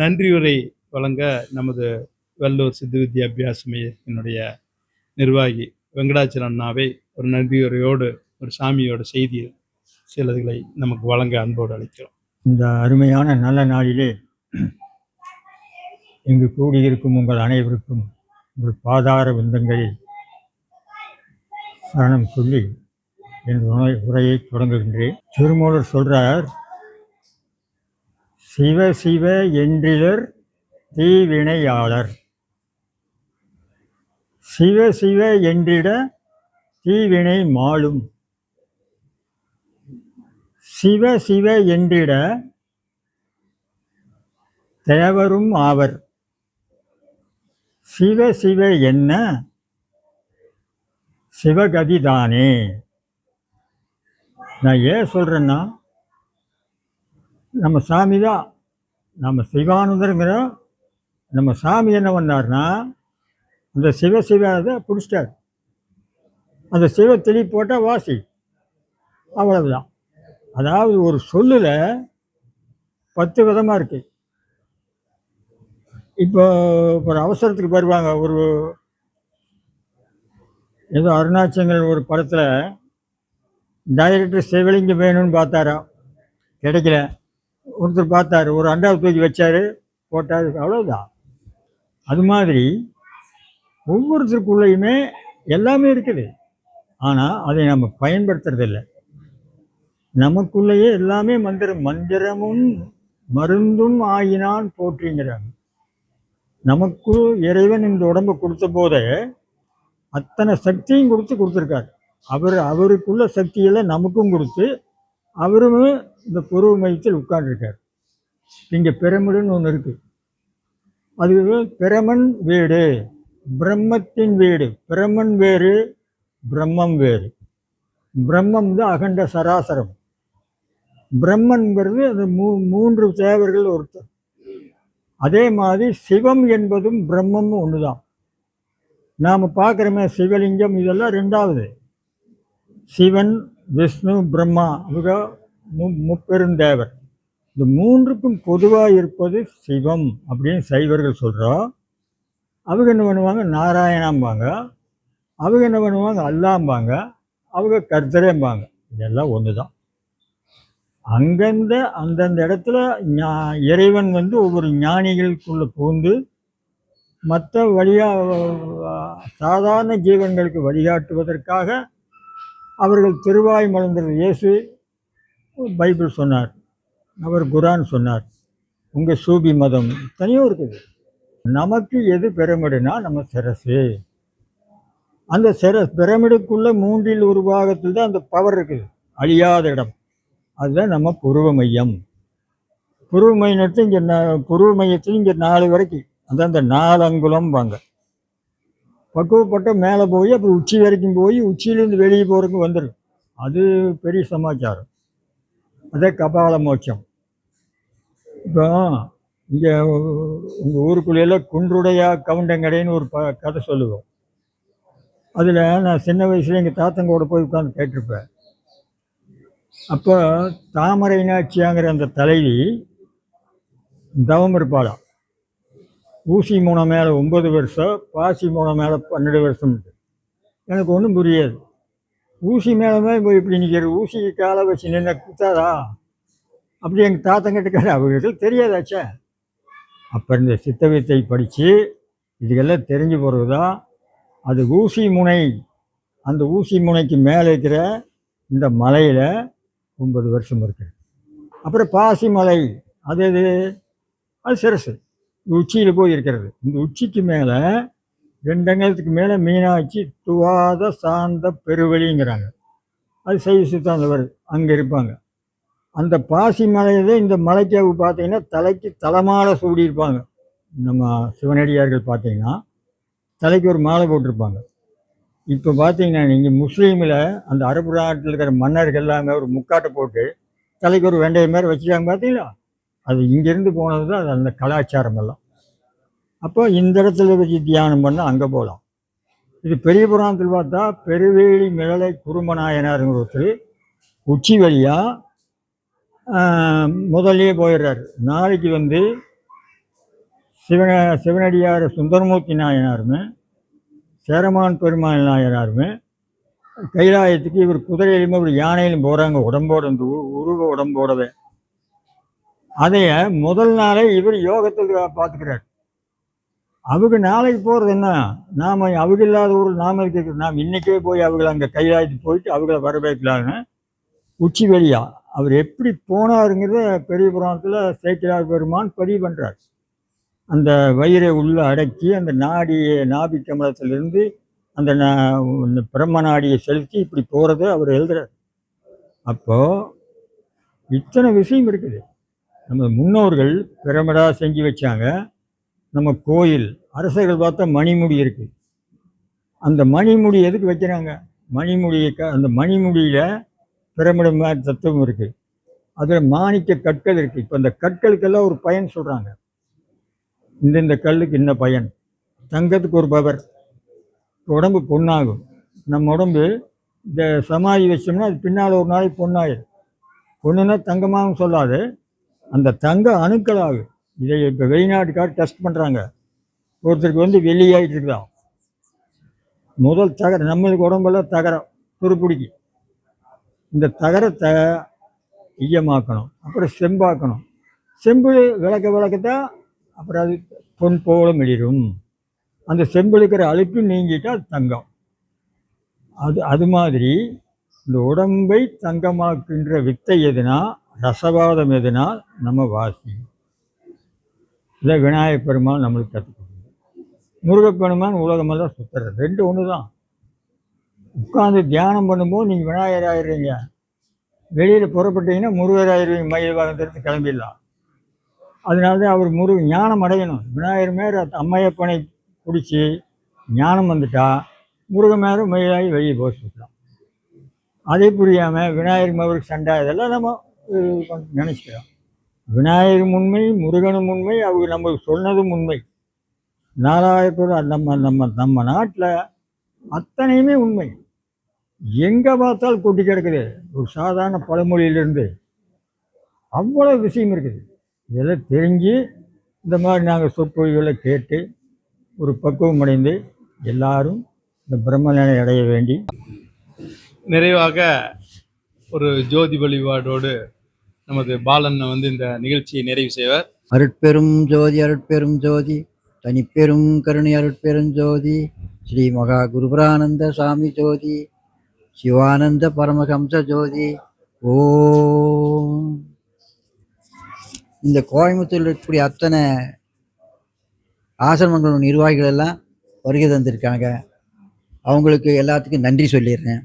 நன்றியுரை வழங்க நமது வெள்ளூர் சித்த வித்யா அபியாச மையத்தினுடைய நிர்வாகி வெங்கடாச்சலம் அண்ணாவை ஒரு நன்றியுரையோடு ஒரு சாமியோட செய்தி சிலதுகளை நமக்கு வழங்க அன்போடு அழைக்கிறோம். இந்த அருமையான நல்ல நாளிலே இங்கு கூடியிருக்கும் உங்கள் அனைவருக்கும் உங்கள் பாதார விந்தங்களில் சரணம் சொல்லி என் உரையை தொடங்குகின்றேன். திருமூலர் சொல்றார், சிவ சிவ என்றிலர் தீவினையாளர். சிவ சிவ என்றிட தீவினை மாளும். சிவ சிவ என்றிட தேவரும் ஆவர். சிவ சிவ என்ன சிவகதிதானே. நான் ஏன் சொல்கிறேன்னா, நம்ம சாமி தான், நம்ம சிவானந்தருங்கிற நம்ம சாமி என்ன பண்ணார்னா, அந்த சிவ சிவதை பிடிச்சிட்டார். அந்த சிவ தெளி போட்டால் வாசி, அவ்வளவுதான். அதாவது ஒரு சொல்லில் 10 விதமாக இருக்குது. இப்போ ஒரு அவசரத்துக்கு வருவாங்க, ஒரு ஏதோ அருணாச்சலங்கள் ஒரு படத்தில் டைரக்டர் சிவலிங்கம் வேணும்னு பார்த்தாரா, கிடைக்கல. ஒருத்தர் பார்த்தாரு, ஒரு அண்டாவை தூக்கி வச்சார், போட்டார், அவ்வளோதான். அது மாதிரி ஒவ்வொருத்தருக்குள்ளேயுமே எல்லாமே இருக்குது. ஆனால் அதை நம்ம பயன்படுத்துறதில்லை. நமக்குள்ளேயே எல்லாமே மந்திரமும் மருந்தும் ஆயினான் போற்றிங்கிறாங்க. நமக்குள் இறைவன் இந்த உடம்பை கொடுத்த போதே அத்தனை சக்தியும் கொடுத்துருக்காரு. அவருக்குள்ள சக்தியெல்லாம் நமக்கும் கொடுத்து அவரும் இந்த புருவ மையத்தில் உட்கார்ந்துருக்கார். இங்கே பிரமிடுன்னு ஒன்று இருக்குது. அது பிரமன் வீடு, பிரம்மத்தின் வீடு. பிரமன் வேறு, பிரம்மம் வேறு. பிரம்மம் தான் அகண்ட சராசரம். பிரம்மன்கிறது அது மூன்று தேவர்கள் ஒருத்தர். அதே மாதிரி சிவம் என்பதும் பிரம்மமும் ஒன்று தான். நாம் பார்க்குறோமே சிவலிங்கம், இதெல்லாம் ரெண்டாவது. சிவன், விஷ்ணு, பிரம்மா, அவங்க முப்பெருந்தேவர். இந்த மூன்றுக்கும் பொதுவாக இருப்பது சிவம் அப்படின்னு சைவர்கள் சொல்கிறோம். அவங்க என்ன பண்ணுவாங்க, நாராயணாம்பாங்க. அவங்க என்ன பண்ணுவாங்க, அல்லாம்பாங்க. அவங்க கர்த்தரேம்பாங்க. இதெல்லாம் ஒன்று தான். அந்தந்த இடத்துல இறைவன் ஒவ்வொரு ஞானிகளுக்குள்ளே பூந்து மற்ற சாதாரண ஜீவன்களுக்கு வழிகாட்டுவதற்காக அவர்கள் திருவாய் மலர்ந்தது. இயேசு பைபிள் சொன்னார், அவர் குரான் சொன்னார், உங்கள் சூபி மதம் தனியும் இருக்குது. நமக்கு எது பிரமிடுனா நம்ம சிரசு. அந்த பிரமிடுக்குள்ள மூன்றில் ஒரு பாகத்தில் தான் அந்த பவர் இருக்குது, அழியாத இடம். அதுதான் நம்ம புருவ மையம். புருவ மையத்தை இங்கே புருவ மையத்தில் இங்கே 4 வரைக்கும், அதான் இந்த 4 அங்குலம்பாங்க. பக்குவப்பட்ட மேலே போய் அப்புறம் உச்சி வரைக்கும் போய் உச்சியிலேருந்து வெளியே போகிறதுக்கு வந்துடும். அது பெரிய சமாச்சாரம். அதே கபால மோட்சம். இப்போ இங்கே உங்கள் ஊருக்குள்ளேயே குன்றுடையா கவுண்டங்கடைன்னு ஒரு கதை சொல்லுவோம். அதில் நான் சின்ன வயசுல எங்கள் தாத்தங்கூட போய் உட்காந்து கேட்டிருப்பேன். அப்போ தாமரை நாச்சியாங்கிற அந்த தலைவி தவம் இருப்பாளாம். ஊசி மூனை மேலே 9 வருஷம், பாசி மூனை மேலே 12 வருஷம். எனக்கு ஒன்றும் புரியாது. ஊசி மேலே போய் இப்படி நிற்கிற, ஊசி காலை வச்சு நின்று குத்தாதா அப்படி எங்கள் தாத்தங்கிட்ட கேட்ட, அவங்களுக்கு தெரியாதாச்சே. அப்போ இந்த சித்த வித்தை படித்து இதுக்கெல்லாம் தெரிஞ்சு போகிறது தான். அது ஊசி முனை, அந்த ஊசி முனைக்கு மேலே இருக்கிற இந்த மலையில் 9 வருஷம் இருக்குது. அப்புறம் பாசி மலை, அது அது சிரசு, உச்சியில் போய் இருக்கிறது. இந்த உச்சிக்கு மேலே 2 அங்கலத்துக்கு மேலே மீனாட்சி துவாத சாந்த பெருவெளிங்கிறாங்க. அது சைவ சித்தாந்தவர் அங்கே இருப்பாங்க. அந்த பாசி மலையில இந்த மலைக்கு பார்த்தீங்கன்னா தலைக்கு தலைமாலை சூடியிருப்பாங்க. நம்ம சிவனடியார்கள் பார்த்தீங்கன்னா தலைக்கு ஒரு மாலை போட்டிருப்பாங்க. இப்போ பார்த்தீங்கன்னா நீங்கள் முஸ்லீமில் அந்த அரபு நாட்டில் இருக்கிற மன்னர்கள் எல்லாமே ஒரு முக்காட்டை போட்டு தலைக்கு ஒரு வெண்டைய மாதிரி வச்சுருக்காங்க பார்த்தீங்களா. அது இங்கேருந்து போனது தான், அது அந்த கலாச்சாரம் எல்லாம். அப்போ இந்த இடத்துல வச்சு தியானம் பண்ணால் அங்கே போகலாம். இது பெரிய புராணத்தில் பார்த்தா பெருவேலி மிளலை குறும்பநாயனாருங்கிற ஒருத்தர் உச்சி வழியாக முதல்லையே போயிடுறாரு. நாளைக்கு சிவனடியார் சுந்தரமூர்த்தி நாயனாருமே சேரமான் பெருமாள் நாயனாருமே கைலாயத்துக்கு இவர் குதிரையிலுமே ஒரு யானையிலும் போகிறாங்க, உடம்போட இந்த உருவ உடம்போடவே. அதைய முதல் நாளே இவர் யோகத்துக்கு பார்த்துக்கிறார். அவங்க நாளைக்கு போகிறது என்ன, நாம் அவங்க இல்லாத ஊர் நாம் இருக்கிற, நாம் இன்றைக்கே போய் அவங்களை அங்கே கைலாயத்துக்கு போயிட்டு அவங்கள வரவேற்கலான்னு உச்சி வெளியா அவர் எப்படி போனாருங்கிறத பெரிய புராணத்தில் சேக்கிழார் பெருமான் பதிவு பண்ணுறார். அந்த வயிறை உள்ளே அடக்கி அந்த நாபி கமலத்திலிருந்து அந்த பிரம்ம நாடியை செலுத்தி இப்படி போகிறத அவர் எழுதுறார். அப்போது இத்தனை விஷயம் இருக்குது. நம்ம முன்னோர்கள் பிரமிடாக செஞ்சு வச்சாங்க. நம்ம கோயில் அரசர்கள் பார்த்தா மணிமுடி இருக்குது. அந்த மணிமுடி எதுக்கு வைக்கிறாங்க, மணிமுடியை அந்த மணிமுடியில் பிரமிடு மாதிரி தத்துவம் இருக்குது. அதில் மாணிக்க கற்கள் இருக்குது. இப்போ இந்த கற்களுக்கெல்லாம் ஒரு பயன் சொல்கிறாங்க. இந்த கல்லுக்கு என்ன பயன், தங்கத்துக்கு ஒரு பவர், உடம்பு பொண்ணாகும். நம்ம உடம்பு இந்த சமாதி வச்சோம்னா அது பின்னால் ஒரு நாளைக்கு பொண்ணாயிடும். பொண்ணுன்னா தங்கமாகவும் சொல்லாது, அந்த தங்க அணுக்கள் ஆகும். இதை இப்போ வெளிநாட்டுக்கார டெஸ்ட் பண்ணுறாங்க. ஒருத்தருக்கு வெள்ளியாகிட்டு இருக்குதான். முதல் தகரம், நம்மளுக்கு உடம்பெல்லாம் தகரம் துருப்பிடிக்கு. இந்த தகரத்தை ஈயமாக்கணும், அப்புறம் செம்பாக்கணும். செம்பு விளக்கத்தான் அப்புறம் அது பொன் போல மிளிரும். அந்த செம்பில் இருக்கிற அழுக்கு நீங்கிட்டால் அது தங்கம். அது மாதிரி இந்த உடம்பை தங்கமாக்குன்ற வித்தை எதுனா, ரசவாதம் எதுனா நம்ம வாசி. இதை விநாயகப் பெருமான் நம்மளுக்கு கற்றுக் கொடுக்குது. முருகப்பெருமான் உலகமெல்லாம் சுற்றுறது, ரெண்டு ஒன்று தான். உட்காந்து தியானம் பண்ணும்போது நீங்கள் விநாயகர் ஆயிடுறீங்க. வெளியில் புறப்பட்டீங்கன்னா முருகராயிருவீங்க, மயில் வாகனத்திலிருந்து கிளம்பிடலாம். அதனால தான் அவர் ஞானம் அடையணும். விநாயகர் மேலே அம்மையப்பனை பிடிச்சி ஞானம் வந்துட்டா முருகன் மேலே மயிலாகி வெளியே போக சொல்லலாம். அதே புரியாமல் விநாயகர் அவருக்கு சண்டை, இதெல்லாம் நம்ம நினச்சிக்கிறோம். விநாயகரும் உண்மை, முருகனும் உண்மை, அவங்க நமக்கு சொன்னதும் உண்மை. நாலாயிரத்தோட நம்ம நம்ம நம்ம நாட்டில் அத்தனையுமே உண்மை. எங்கே பார்த்தாலும் கொட்டி கிடக்குது. ஒரு சாதாரண பழமொழியிலிருந்து அவ்வளோ விஷயம் இருக்குது. இதெல்லாம் தெரிஞ்சு இந்த மாதிரி நாங்கள் சொற்பொழிகளை கேட்டு ஒரு பக்குவம் அடைந்து எல்லாரும் இந்த பிரம்ம நிலை அடைய வேண்டி நிறைவாக ஒரு ஜோதி வழிபாடோடு நமது பாலன் வந்து இந்த நிகழ்ச்சியை நிறைவு செய்வார். அருட்பெரும் ஜோதி அருட்பெரும் ஜோதி தனிப்பெரும் கருணை அருட்பெரும் ஜோதி ஸ்ரீ மகா குருபரானந்த சாமி ஜோதி சிவானந்த பரமஹம்ச ஜோதி. ஓம். இந்த கோயம்புத்தூரில் இருக்கக்கூடிய அத்தனை ஆசிரமங்களோட நிர்வாகிகள் எல்லாம் வருகை தந்திருக்காங்க. அவங்களுக்கு எல்லாத்துக்கும் நன்றி சொல்லிடுறேன்.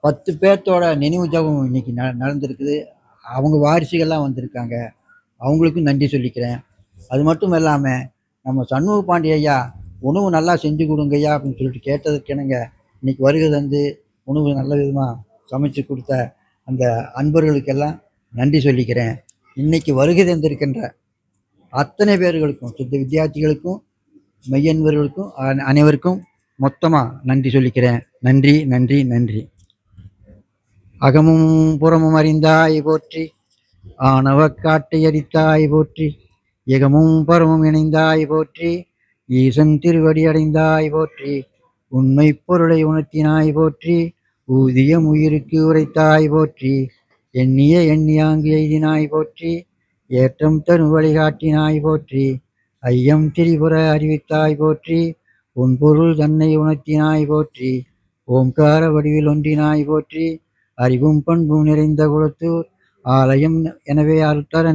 10 பேர்த்தோட நினைவு ஜபம் இன்னைக்கு நடந்திருக்குது. அவங்க வாரிசுகள்லாம் வந்திருக்காங்க. அவங்களுக்கும் நன்றி சொல்லிக்கிறேன். அது மட்டும் இல்லாமல் நம்ம சண்முக பாண்டிய ஐயா உணவு நல்லா செஞ்சு கொடுங்க ஐயா அப்படின்னு சொல்லிட்டு கேட்டதுக்கெனங்க இன்னைக்கு வருகை தந்து உணவு நல்ல விதமாக சமைச்சு கொடுத்த அந்த அன்பர்களுக்கெல்லாம் நன்றி சொல்லிக்கிறேன். இன்னைக்கு வருகை தந்திருக்கின்ற அத்தனை பேர்களுக்கும், சுத்த வித்தியார்த்திகளுக்கும், மெய்யன்பர்களுக்கும், அனைவருக்கும் மொத்தமாக நன்றி சொல்லிக்கிறேன். நன்றி நன்றி நன்றி. அகமும் புறமும் அறிந்தாய் போற்றி, ஆணவ காட்டை அடித்தாய் போற்றி, ஏகமும் பரமும் இணைந்தாய் போற்றி, ஈசன் திருவடி அடைந்தாய் போற்றி, உண்மை பொருளை உணர்த்தினாய் போற்றி, ஊதியம் உயிருக்கு உரைத்தாய் போற்றி, எண்ணிய எண்ணியாங்கு எய்தினாய் போற்றி, ஏற்றம் தரும் வழிகாட்டினாய் போற்றி, ஐயம் திரிபுர அறிவித்தாய் போற்றி, உன் பொருள் தன்னை உணர்த்தினாய் போற்றி, ஓம்கார வடிவில் ஒன்றினாய் போற்றி, அறிவும் பண்பும் நிறைந்த குலத்தூர் ஆலயம் எனவே அருத்தர